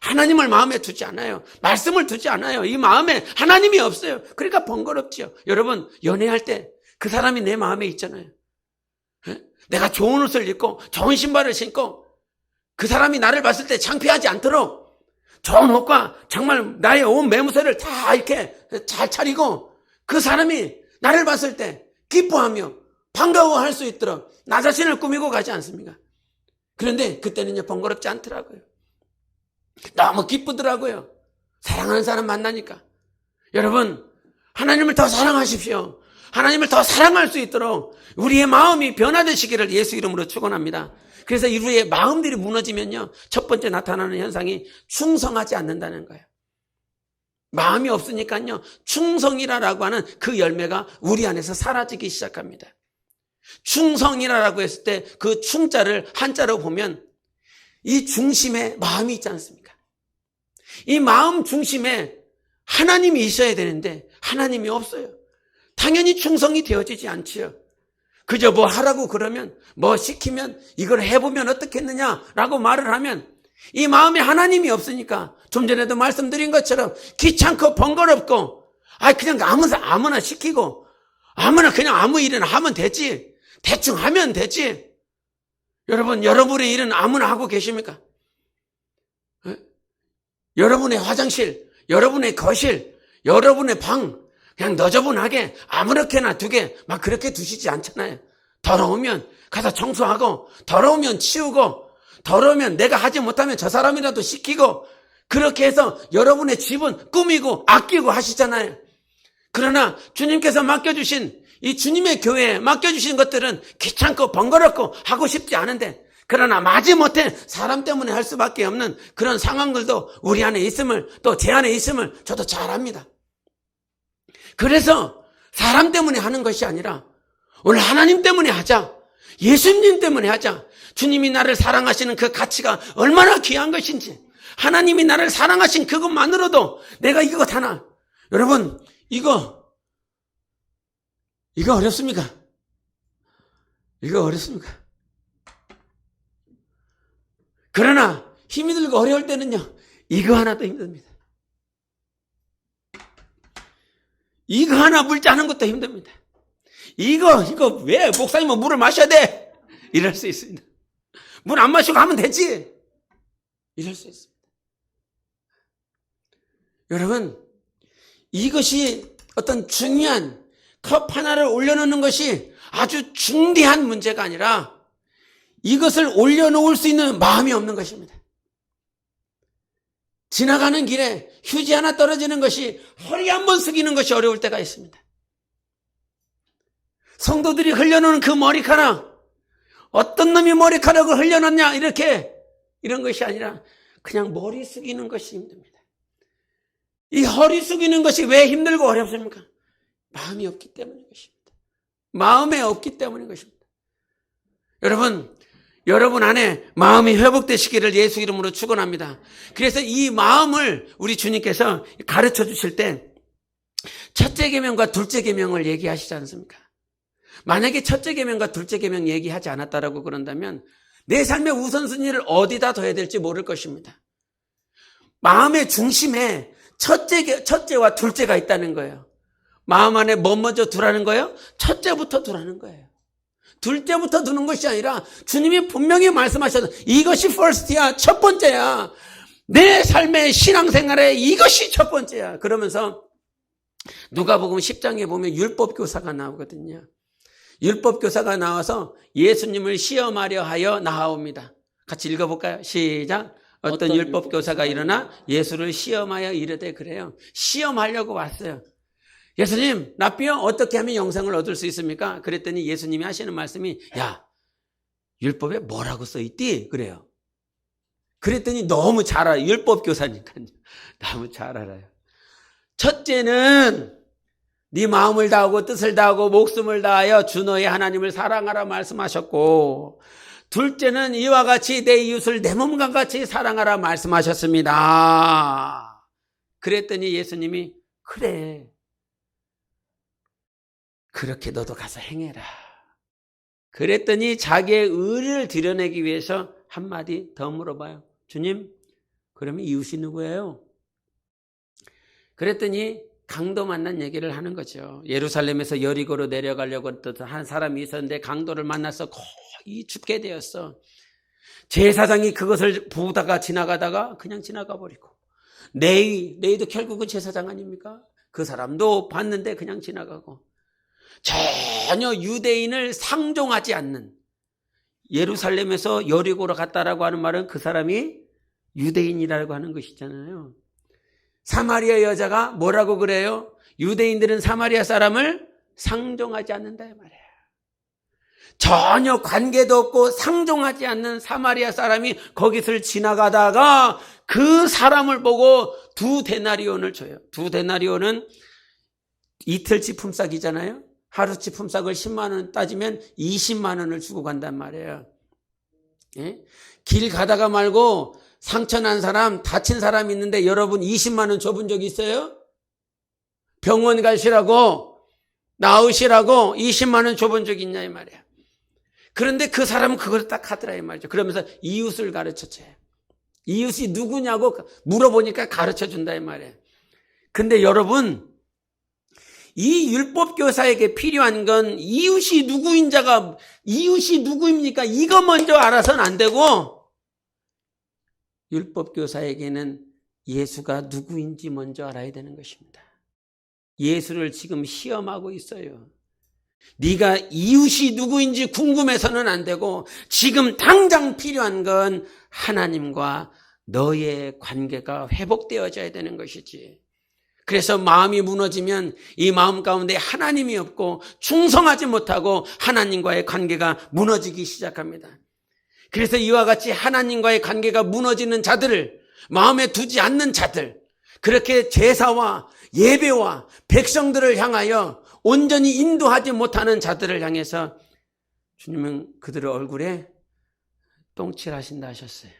하나님을 마음에 두지 않아요. 말씀을 두지 않아요. 이 마음에 하나님이 없어요. 그러니까 번거롭죠. 여러분 연애할 때 그 사람이 내 마음에 있잖아요. 내가 좋은 옷을 입고 좋은 신발을 신고 그 사람이 나를 봤을 때 창피하지 않도록 좋은 옷과 정말 나의 온 매무새를 다 이렇게 잘 차리고 그 사람이 나를 봤을 때 기뻐하며 반가워할 수 있도록 나 자신을 꾸미고 가지 않습니까? 그런데 그때는 번거롭지 않더라고요. 너무 기쁘더라고요. 사랑하는 사람 만나니까. 여러분 하나님을 더 사랑하십시오. 하나님을 더 사랑할 수 있도록 우리의 마음이 변화되시기를 예수 이름으로 축원합니다. 그래서 우리의 마음들이 무너지면요, 첫 번째 나타나는 현상이 충성하지 않는다는 거예요. 마음이 없으니까요, 충성이라고 하는 그 열매가 우리 안에서 사라지기 시작합니다. 충성이라고 했을 때 그 충자를 한자로 보면 이 중심에 마음이 있지 않습니까? 이 마음 중심에 하나님이 있어야 되는데 하나님이 없어요. 당연히 충성이 되어지지 않지요. 그저 뭐 하라고 그러면, 뭐 시키면, 이걸 해보면 어떻겠느냐라고 말을 하면 이 마음에 하나님이 없으니까 좀 전에도 말씀드린 것처럼 귀찮고 번거롭고 그냥 아무나 시키고 아무나 그냥 아무 일이나 하면 되지, 대충 하면 되지. 여러분 여러분의 일은 아무나 하고 계십니까? 여러분의 화장실, 여러분의 거실, 여러분의 방 그냥 너저분하게 아무렇게나 두게 막 그렇게 두시지 않잖아요. 더러우면 가서 청소하고, 더러우면 치우고, 더러우면 내가 하지 못하면 저 사람이라도 시키고, 그렇게 해서 여러분의 집은 꾸미고 아끼고 하시잖아요. 그러나 주님께서 맡겨주신 이 주님의 교회에 맡겨주신 것들은 귀찮고 번거롭고 하고 싶지 않은데, 그러나 마지못해 사람 때문에 할 수밖에 없는 그런 상황들도 우리 안에 있음을, 또 제 안에 있음을 저도 잘 압니다. 그래서 사람 때문에 하는 것이 아니라 오늘 하나님 때문에 하자, 예수님 때문에 하자. 주님이 나를 사랑하시는 그 가치가 얼마나 귀한 것인지, 하나님이 나를 사랑하신 그것만으로도 내가 이거 하나, 여러분 이거 어렵습니까? 이거 어렵습니까? 그러나 힘이 들고 어려울 때는요, 이거 하나도 힘듭니다. 이거 하나 물 짜는 것도 힘듭니다. 이거 왜 목사님은 물을 마셔야 돼? 이럴 수 있습니다. 물 안 마시고 하면 되지, 이럴 수 있습니다. 여러분 이것이 어떤 중요한 컵 하나를 올려놓는 것이 아주 중대한 문제가 아니라 이것을 올려놓을 수 있는 마음이 없는 것입니다. 지나가는 길에 휴지 하나 떨어지는 것이, 허리 한번 숙이는 것이 어려울 때가 있습니다. 성도들이 흘려놓은 그 머리카락, 어떤 놈이 머리카락을 흘려놨냐, 이런 것이 아니라 그냥 머리 숙이는 것이 힘듭니다. 이 허리 숙이는 것이 왜 힘들고 어렵습니까? 마음이 없기 때문인 것입니다. 마음에 없기 때문인 것입니다. 여러분 안에 마음이 회복되시기를 예수 이름으로 축원합니다. 그래서 이 마음을 우리 주님께서 가르쳐 주실 때 첫째 계명과 둘째 계명을 얘기하시지 않습니까? 만약에 첫째 계명과 둘째 계명 얘기하지 않았다라고 그런다면 내 삶의 우선순위를 어디다 둬야 될지 모를 것입니다. 마음의 중심에 첫째와 둘째가 있다는 거예요. 마음 안에 뭐 먼저 두라는 거예요? 첫째부터 두라는 거예요. 둘째부터 두는 것이 아니라 주님이 분명히 말씀하셔서 이것이 first야, 첫 번째야. 내 삶의 신앙생활에 이것이 첫 번째야. 그러면서 누가복음 10장에 보면 율법교사가 나오거든요. 율법교사가 나와서 예수님을 시험하려 하여 나아옵니다. 같이 읽어볼까요? 시작. 어떤 율법교사가 일어나 예수를 시험하여 이르되, 그래요. 시험하려고 왔어요. 예수님, 나비요? 어떻게 하면 영생을 얻을 수 있습니까? 그랬더니 예수님이 하시는 말씀이, 야, 율법에 뭐라고 써있디? 그래요. 그랬더니 너무 잘 알아요. 율법교사니까요. 너무 잘 알아요. 첫째는 네 마음을 다하고 뜻을 다하고 목숨을 다하여 주 너의 하나님을 사랑하라 말씀하셨고, 둘째는 이와 같이 내 이웃을 내 몸과 같이 사랑하라 말씀하셨습니다. 그랬더니 예수님이, 그래, 그렇게 너도 가서 행해라. 그랬더니 자기의 의를 드러내기 위해서 한마디 더 물어봐요. 주님, 그러면 이웃이 누구예요? 그랬더니 강도 만난 얘기를 하는 거죠. 예루살렘에서 여리고로 내려가려고 한 사람이 있었는데 강도를 만나서 거의 죽게 되었어. 제사장이 그것을 보다가 지나가다가 그냥 지나가 버리고, 레위도 결국은 제사장 아닙니까? 그 사람도 봤는데 그냥 지나가고, 전혀 유대인을 상종하지 않는, 예루살렘에서 여리고로 갔다라고 하는 말은 그 사람이 유대인이라고 하는 것이잖아요. 사마리아 여자가 뭐라고 그래요? 유대인들은 사마리아 사람을 상종하지 않는다 이 말이에요. 전혀 관계도 없고 상종하지 않는 사마리아 사람이 거기를 지나가다가 그 사람을 보고 2데나리온을 줘요. 2데나리온은 이틀치 품삯이잖아요. 하루치 품삯을 10만 원 따지면 20만 원을 주고 간단 말이에요. 예? 길 가다가 말고 상처 난 사람, 다친 사람 있는데 여러분 20만 원 줘본 적 있어요? 병원 가시라고, 나으시라고 20만 원 줘본 적 있냐 이 말이야. 그런데 그 사람은 그걸 딱 하더라 이 말이죠. 그러면서 이웃을 가르쳐줘요. 이웃이 누구냐고 물어보니까 가르쳐준다 이 말이에요. 근데 여러분, 이 율법교사에게 필요한 건 이웃이 누구입니까? 이거 먼저 알아서는 안 되고, 율법교사에게는 예수가 누구인지 먼저 알아야 되는 것입니다. 예수를 지금 시험하고 있어요. 네가 이웃이 누구인지 궁금해서는 안 되고, 지금 당장 필요한 건 하나님과 너의 관계가 회복되어져야 되는 것이지. 그래서 마음이 무너지면 이 마음 가운데 하나님이 없고 충성하지 못하고 하나님과의 관계가 무너지기 시작합니다. 그래서 이와 같이 하나님과의 관계가 무너지는 자들을, 마음에 두지 않는 자들, 그렇게 제사와 예배와 백성들을 향하여 온전히 인도하지 못하는 자들을 향해서 주님은 그들의 얼굴에 똥칠하신다 하셨어요.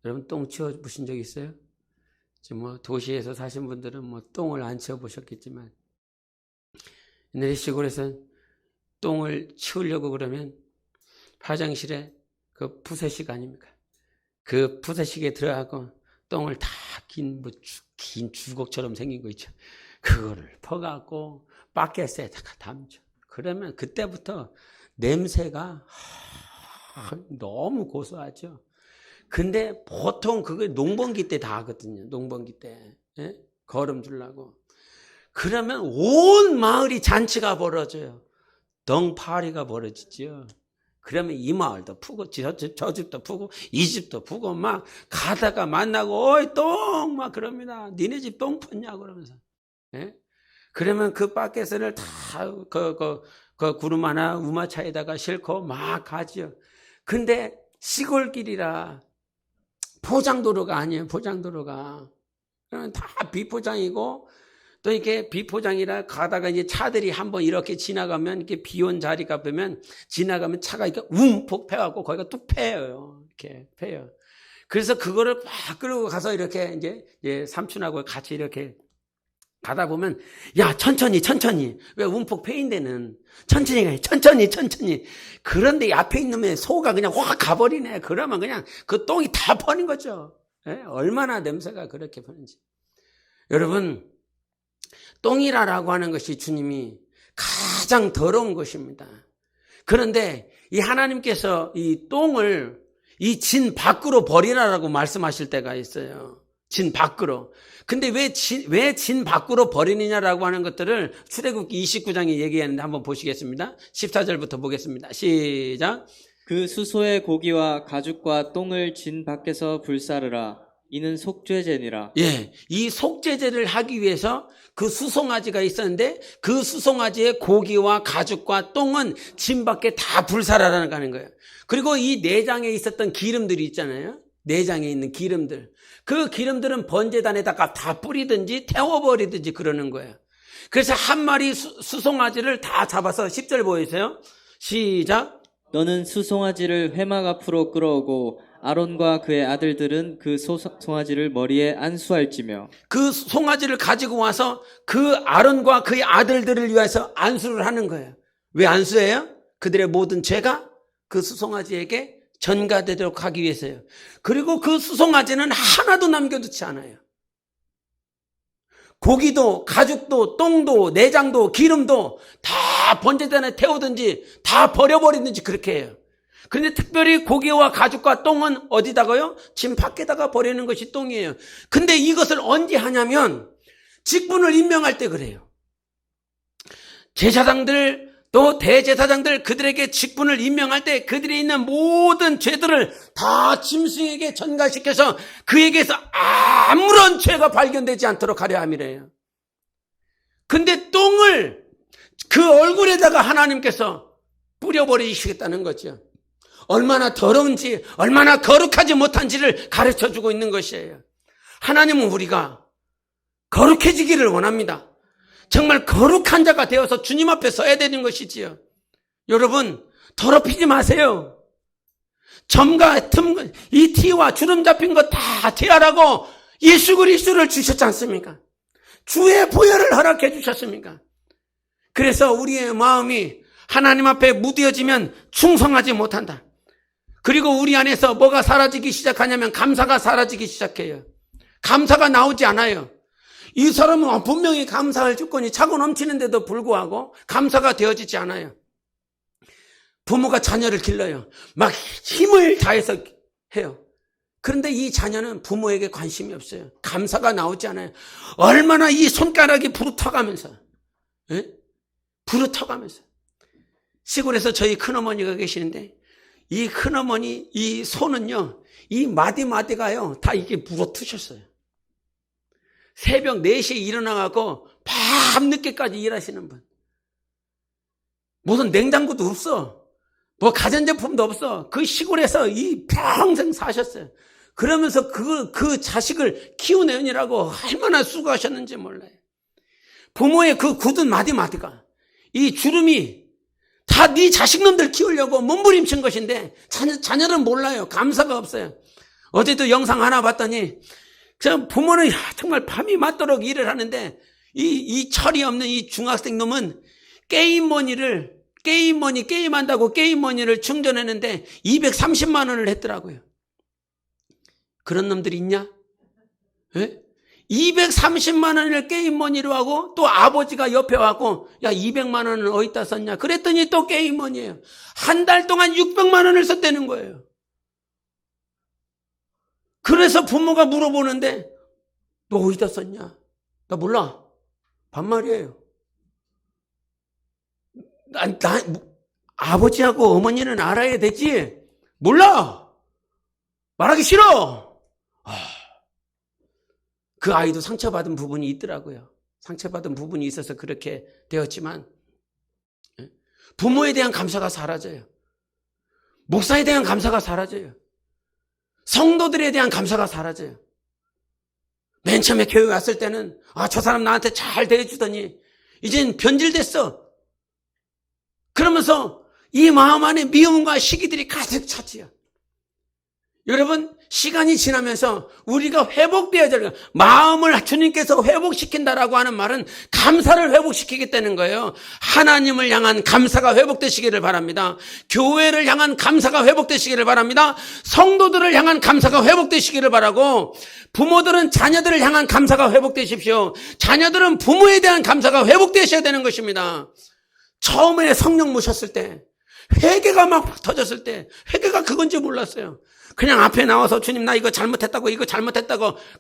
여러분 똥 치워보신 적 있어요? 지금 도시에서 사신 분들은 똥을 안 치워보셨겠지만, 옛날에 시골에서 똥을 치우려고 그러면 화장실에 그 푸세식 아닙니까? 그 푸세식에 들어가고 똥을 다 긴 주걱처럼 생긴 거 있죠. 그거를 퍼갖고 바켓에다가 담죠. 그러면 그때부터 냄새가 너무 고소하죠. 근데 보통 그게 농번기 때 다 하거든요. 농번기 때. 예? 거름 주려고. 그러면 온 마을이 잔치가 벌어져요. 덩파리가 벌어지죠. 그러면 이 마을도 푸고 저 집도 푸고 이 집도 푸고 막 가다가 만나고 어이 똥 막 그럽니다. 니네 집 똥 폈냐 그러면서. 예? 그러면 그 바켓을 다 구름 하나 우마차에다가 싣고 막 가지요. 근데 시골길이라 포장도로가 아니에요. 포장도로가. 그러면 다 비포장이고 또 이렇게 비포장이라 가다가 이제 차들이 한번 이렇게 지나가면 이렇게 비온 자리가 보면 지나가면 차가 이렇게 움푹 패갖고 거기가 뚝 패요. 이렇게 패요. 그래서 그거를 막 끌고 가서 이렇게 이제 삼촌하고 같이 이렇게 가다 보면 야 천천히 왜 움푹 패인 데는 천천히 가 천천히 그런데 이 앞에 있는 놈의 소가 그냥 확 가버리네. 그러면 그냥 그 똥이 다 퍼는 거죠. 예? 얼마나 냄새가 그렇게 퍼는지. 여러분 똥이라고 하는 것이 주님이 가장 더러운 것입니다. 그런데 이 하나님께서 이 똥을 이 진 밖으로 버리라라고 말씀하실 때가 있어요. 진 밖으로. 근데 왜 진 밖으로 버리느냐라고 하는 것들을 출애굽기 29장에 얘기하는데 한번 보시겠습니다. 14절부터 보겠습니다. 시작. 그 수소의 고기와 가죽과 똥을 진 밖에서 불사르라. 이는 속죄제니라. 예, 이 속죄제를 하기 위해서 그 수송아지가 있었는데 그 수송아지의 고기와 가죽과 똥은 진 밖에 다 불사라라는 거 하는 거예요. 그리고 이 내장에 있었던 기름들이 있잖아요. 내장에 있는 기름들. 그 기름들은 번제단에다가 다 뿌리든지 태워버리든지 그러는 거예요. 그래서 한 마리 수송아지를 다 잡아서 10절 보이세요? 시작. 너는 수송아지를 회막 앞으로 끌어오고 아론과 그의 아들들은 그 송아지를 머리에 안수할지며. 그 송아지를 가지고 와서 그 아론과 그의 아들들을 위해서 안수를 하는 거예요. 왜 안수해요? 그들의 모든 죄가 그 수송아지에게 전가되도록 하기 위해서요. 그리고 그 수송아지는 하나도 남겨두지 않아요. 고기도 가죽도 똥도 내장도 기름도 다 번제단에 태우든지 다 버려버리든지 그렇게 해요. 그런데 특별히 고기와 가죽과 똥은 어디다가요? 진 밖에다가 버리는 것이 똥이에요. 근데 이것을 언제 하냐면 직분을 임명할 때 그래요. 제사장들 또 대제사장들 그들에게 직분을 임명할 때 그들이 있는 모든 죄들을 다 짐승에게 전가시켜서 그에게서 아무런 죄가 발견되지 않도록 하려 함이래요. 근데 똥을 그 얼굴에다가 하나님께서 뿌려버리시겠다는 거죠. 얼마나 더러운지 얼마나 거룩하지 못한지를 가르쳐주고 있는 것이에요. 하나님은 우리가 거룩해지기를 원합니다. 정말 거룩한 자가 되어서 주님 앞에 서야 되는 것이지요. 여러분 더럽히지 마세요. 점과 틈, 이 티와 주름 잡힌 거 다 제하라고 예수 그리스도를 주셨지 않습니까? 주의 보혈을 허락해 주셨습니까? 그래서 우리의 마음이 하나님 앞에 무뎌지면 충성하지 못한다. 그리고 우리 안에서 뭐가 사라지기 시작하냐면 감사가 사라지기 시작해요. 감사가 나오지 않아요. 이 사람은 분명히 감사할 조건이 차고 넘치는데도 불구하고 감사가 되어지지 않아요. 부모가 자녀를 길러요. 막 힘을 다해서 해요. 그런데 이 자녀는 부모에게 관심이 없어요. 감사가 나오지 않아요. 얼마나 이 손가락이 부르터가면서 부르터가면서 시골에서 저희 큰어머니가 계시는데 이 큰어머니 이 손은요 이 마디마디가요 다 이게 부러뜨셨어요. 새벽 4시에 일어나갖고 밤늦게까지 일하시는 분. 무슨 냉장고도 없어. 뭐 가전제품도 없어. 그 시골에서 이 평생 사셨어요. 그러면서 그 자식을 키우내느라고 얼마나 수고하셨는지 몰라요. 부모의 그 굳은 마디마디가 이 주름이 다 네 자식놈들 키우려고 몸부림친 것인데 자녀는 몰라요. 감사가 없어요. 어제도 영상 하나 봤더니 부모는 정말 밤이 맞도록 일을 하는데 이 철이 없는 이 중학생 놈은 게임한다고 게임머니를 충전했는데 230만 원을 했더라고요. 그런 놈들이 있냐? 예? 230만 원을 게임머니로 하고 또 아버지가 옆에 와서 야 200만 원은 어디다 썼냐? 그랬더니 또 게임머니예요. 한 달 동안 600만 원을 썼다는 거예요. 그래서 부모가 물어보는데 너 어디다 썼냐? 나 몰라. 반말이에요. 아버지하고 어머니는 알아야 되지. 몰라. 말하기 싫어. 그 아이도 상처받은 부분이 있더라고요. 상처받은 부분이 있어서 그렇게 되었지만 부모에 대한 감사가 사라져요. 목사에 대한 감사가 사라져요. 성도들에 대한 감사가 사라져요. 맨 처음에 교회 왔을 때는 저 사람 나한테 잘 대해주더니 이젠 변질됐어. 그러면서 이 마음 안에 미움과 시기들이 가득 차지요. 여러분, 시간이 지나면서 우리가 회복되어야 될 마음을 주님께서 회복시킨다라고 하는 말은 감사를 회복시키겠다는 거예요. 하나님을 향한 감사가 회복되시기를 바랍니다. 교회를 향한 감사가 회복되시기를 바랍니다. 성도들을 향한 감사가 회복되시기를 바라고, 부모들은 자녀들을 향한 감사가 회복되십시오. 자녀들은 부모에 대한 감사가 회복되셔야 되는 것입니다. 처음에 성령 모셨을 때 회개가 막 터졌을 때 회개가 그건지 몰랐어요. 그냥 앞에 나와서 주님 나 이거 잘못했다고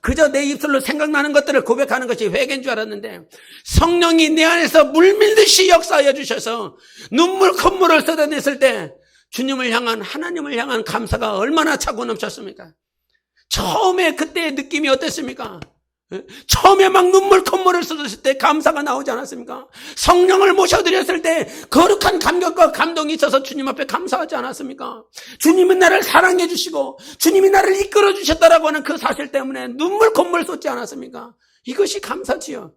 그저 내 입술로 생각나는 것들을 고백하는 것이 회개인 줄 알았는데, 성령이 내 안에서 물밀듯이 역사하여 주셔서 눈물 콧물을 쏟아냈을 때 주님을 향한, 하나님을 향한 감사가 얼마나 차고 넘쳤습니까? 처음에 그때의 느낌이 어땠습니까? 처음에 막 눈물 콧물을 쏟았을 때 감사가 나오지 않았습니까? 성령을 모셔드렸을 때 거룩한 감격과 감동이 있어서 주님 앞에 감사하지 않았습니까? 주님은 나를 사랑해 주시고 주님이 나를 이끌어 주셨다라고 하는 그 사실 때문에 눈물 콧물 쏟지 않았습니까? 이것이 감사지요.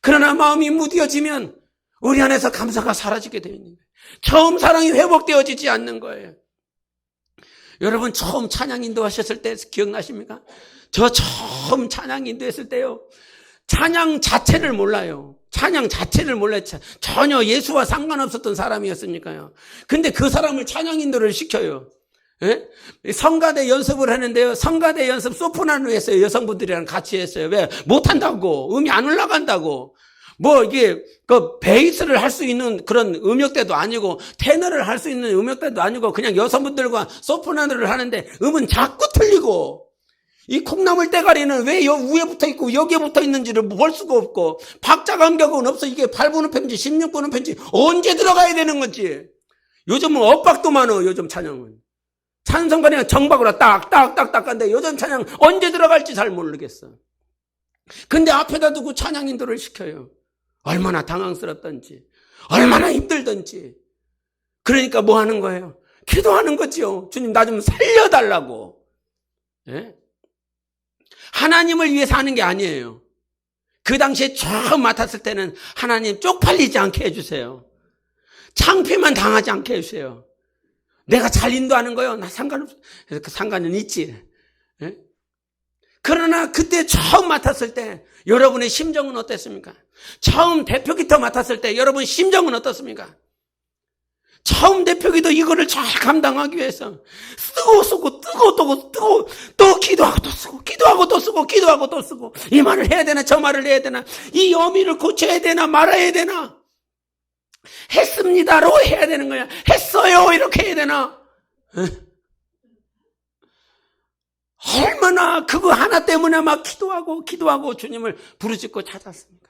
그러나 마음이 무뎌지면 우리 안에서 감사가 사라지게 되어 있는 거예요. 처음 사랑이 회복되어지지 않는 거예요. 여러분, 처음 찬양 인도하셨을 때 기억나십니까? 저 처음 찬양 인도했을 때요, 찬양 자체를 몰라요. 찬양 자체를 몰라요. 전혀 예수와 상관없었던 사람이었으니까요. 근데 그 사람을 찬양 인도를 시켜요. 예? 성가대 연습을 하는데요, 성가대 연습 소프라노 했어요. 여성분들이랑 같이 했어요. 왜? 못한다고. 음이 안 올라간다고. 이게 베이스를 할 수 있는 그런 음역대도 아니고 테너를 할 수 있는 음역대도 아니고 그냥 여성분들과 소프라노를 하는데 음은 자꾸 틀리고, 이 콩나물 대가리는 왜 위에 붙어 있고 여기에 붙어 있는지를 볼 수가 없고, 박자 간격은 없어. 이게 8분음 편지 16분음 편지 언제 들어가야 되는 건지. 요즘은 엇박도 많어. 요즘 찬양은 찬송가 그냥 정박으로 딱딱딱딱 한데 요즘 찬양 언제 들어갈지 잘 모르겠어. 근데 앞에다 두고 찬양 인도를 시켜요. 얼마나 당황스럽던지, 얼마나 힘들던지. 그러니까 뭐 하는 거예요? 기도하는 거지요. 주님 나 좀 살려달라고. 예? 하나님을 위해서 하는 게 아니에요. 그 당시에 처음 맡았을 때는 하나님 쪽팔리지 않게 해주세요. 창피만 당하지 않게 해주세요. 내가 잘 인도하는 거요, 나 상관없어. 그 상관은 있지. 예? 그러나 그때 처음 맡았을 때 여러분의 심정은 어땠습니까? 처음 대표기터 맡았을 때 여러분 심정은 어떻습니까? 처음 대표기도 이거를 잘 감당하기 위해서 쓰고 또 기도하고 또 쓰고 기도하고 또 쓰고 기도하고 또 쓰고, 이 말을 해야 되나 저 말을 해야 되나, 이 어미를 고쳐야 되나 말아야 되나, 했습니다로 해야 되는 거야, 했어요 이렇게 해야 되나. 얼마나 그거 하나 때문에 막 기도하고 주님을 부르짖고 찾았습니까?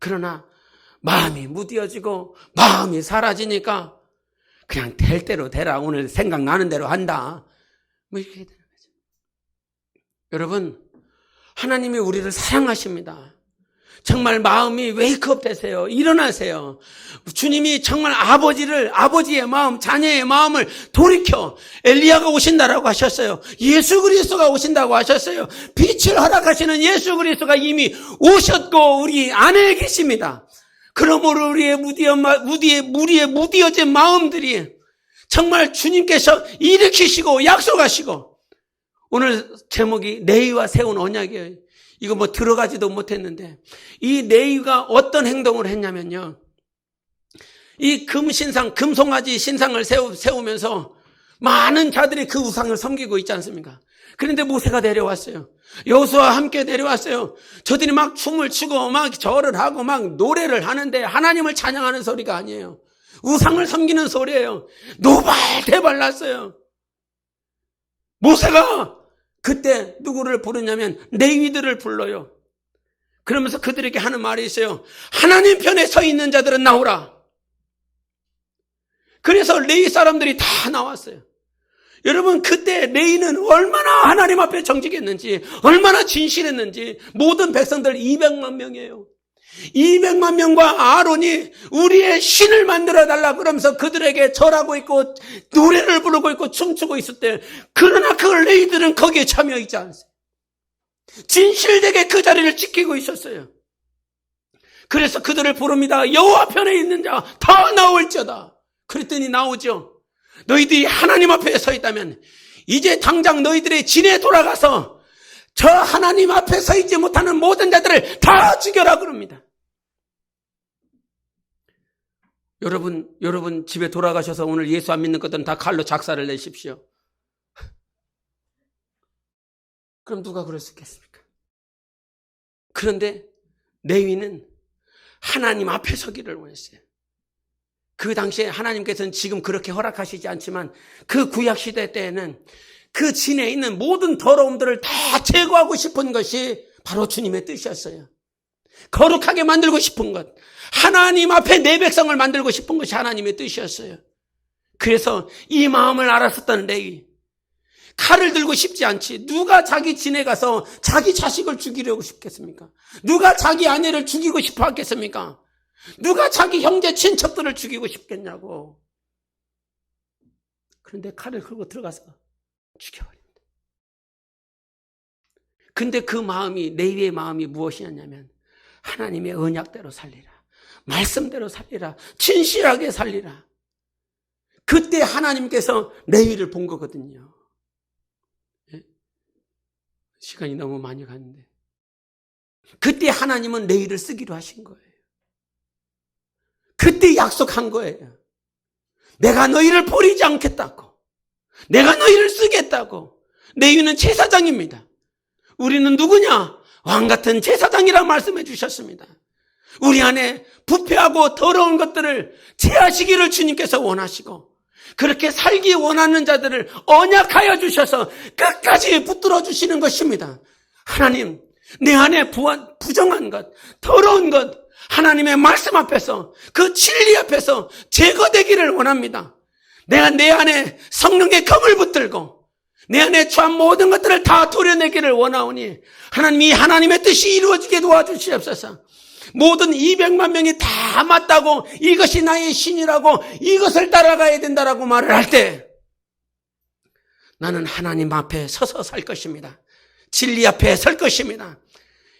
그러나 마음이 무뎌지고 마음이 사라지니까 그냥 될 대로 되라, 오늘 생각나는 대로 한다, 이렇게 되는 거죠. 여러분, 하나님이 우리를 사랑하십니다. 정말 마음이 웨이크업 되세요. 일어나세요. 주님이 정말 아버지의 마음, 자녀의 마음을 돌이켜, 엘리야가 오신다라고 하셨어요. 예수 그리스도가 오신다고 하셨어요. 빛을 허락하시는 예수 그리스도가 이미 오셨고 우리 안에 계십니다. 그러므로 우리의 무디어진 마음들이 정말 주님께서 일으키시고 약속하시고, 오늘 제목이 네위와 세운 언약이에요. 이거 들어가지도 못했는데, 이 네위가 어떤 행동을 했냐면요, 이 금송아지 신상을 세우면서 많은 자들이 그 우상을 섬기고 있지 않습니까? 그런데 모세가 내려왔어요. 여호수아와 함께 내려왔어요. 저들이 막 춤을 추고 막 절을 하고 막 노래를 하는데 하나님을 찬양하는 소리가 아니에요. 우상을 섬기는 소리예요. 노발대발 났어요. 모세가 그때 누구를 부르냐면 레위들을 불러요. 그러면서 그들에게 하는 말이 있어요. 하나님 편에 서 있는 자들은 나오라. 그래서 레위 사람들이 다 나왔어요. 여러분, 그때 레위는 얼마나 하나님 앞에 정직했는지, 얼마나 진실했는지. 모든 백성들 200만 명이에요. 200만 명과 아론이 우리의 신을 만들어 달라 그러면서 그들에게 절하고 있고 노래를 부르고 있고 춤추고 있을 때, 그러나 그 레위들은 거기에 참여하지 않았어요. 진실되게 그 자리를 지키고 있었어요. 그래서 그들을 부릅니다. 여호와 편에 있는 자 다 나올지어다. 그랬더니 나오죠. 너희들이 하나님 앞에 서 있다면 이제 당장 너희들의 진에 돌아가서 저 하나님 앞에 서 있지 못하는 모든 자들을 다 죽여라 그럽니다. 여러분 집에 돌아가셔서 오늘 예수 안 믿는 것들은 다 칼로 작사를 내십시오. 그럼 누가 그럴 수 있겠습니까? 그런데 레위는 하나님 앞에 서기를 원했어요. 그 당시에 하나님께서는 지금 그렇게 허락하시지 않지만 그 구약시대 때에는 그 진에 있는 모든 더러움들을 다 제거하고 싶은 것이 바로 주님의 뜻이었어요. 거룩하게 만들고 싶은 것, 하나님 앞에 내 백성을 만들고 싶은 것이 하나님의 뜻이었어요. 그래서 이 마음을 알았었던 레위, 칼을 들고 싶지 않지. 누가 자기 진에 가서 자기 자식을 죽이려고 싶겠습니까? 누가 자기 아내를 죽이고 싶어 하겠습니까? 누가 자기 형제 친척들을 죽이고 싶겠냐고. 그런데 칼을 들고 들어가서 죽여버립니다. 근데 그 마음이, 레위의 마음이 무엇이었냐면 하나님의 언약대로 살리라, 말씀대로 살리라, 진실하게 살리라. 그때 하나님께서 레위를 본 거거든요. 시간이 너무 많이 갔는데 그때 하나님은 레위를 쓰기로 하신 거예요. 그때 약속한 거예요. 내가 너희를 버리지 않겠다고, 내가 너희를 쓰겠다고. 레위는 제사장입니다. 우리는 누구냐? 왕같은 제사장이라 말씀해 주셨습니다. 우리 안에 부패하고 더러운 것들을 제하시기를 주님께서 원하시고, 그렇게 살기 원하는 자들을 언약하여 주셔서 끝까지 붙들어 주시는 것입니다. 하나님, 내 안에 부정한 것, 더러운 것, 하나님의 말씀 앞에서, 그 진리 앞에서 제거되기를 원합니다. 내가 내 안에 성령의 검을 붙들고 내 안에 처한 모든 것들을 다 도려내기를 원하오니 하나님이 하나님의 뜻이 이루어지게 도와주시옵소서. 모든 200만 명이 다 맞다고, 이것이 나의 신이라고, 이것을 따라가야 된다라고 말을 할 때 나는 하나님 앞에 서서 살 것입니다. 진리 앞에 설 것입니다.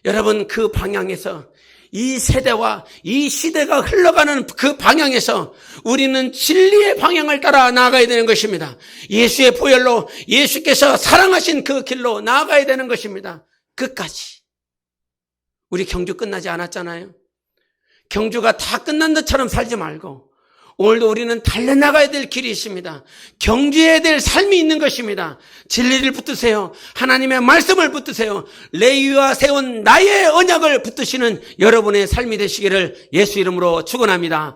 여러분, 그 방향에서, 이 세대와 이 시대가 흘러가는 그 방향에서 우리는 진리의 방향을 따라 나아가야 되는 것입니다. 예수의 보혈로 예수께서 사랑하신 그 길로 나아가야 되는 것입니다. 끝까지. 우리 경주 끝나지 않았잖아요. 경주가 다 끝난 것처럼 살지 말고 오늘도 우리는 달려나가야 될 길이 있습니다. 경주해야 될 삶이 있는 것입니다. 진리를 붙드세요. 하나님의 말씀을 붙드세요. 레위와 세운 나의 언약을 붙드시는 여러분의 삶이 되시기를 예수 이름으로 축원합니다.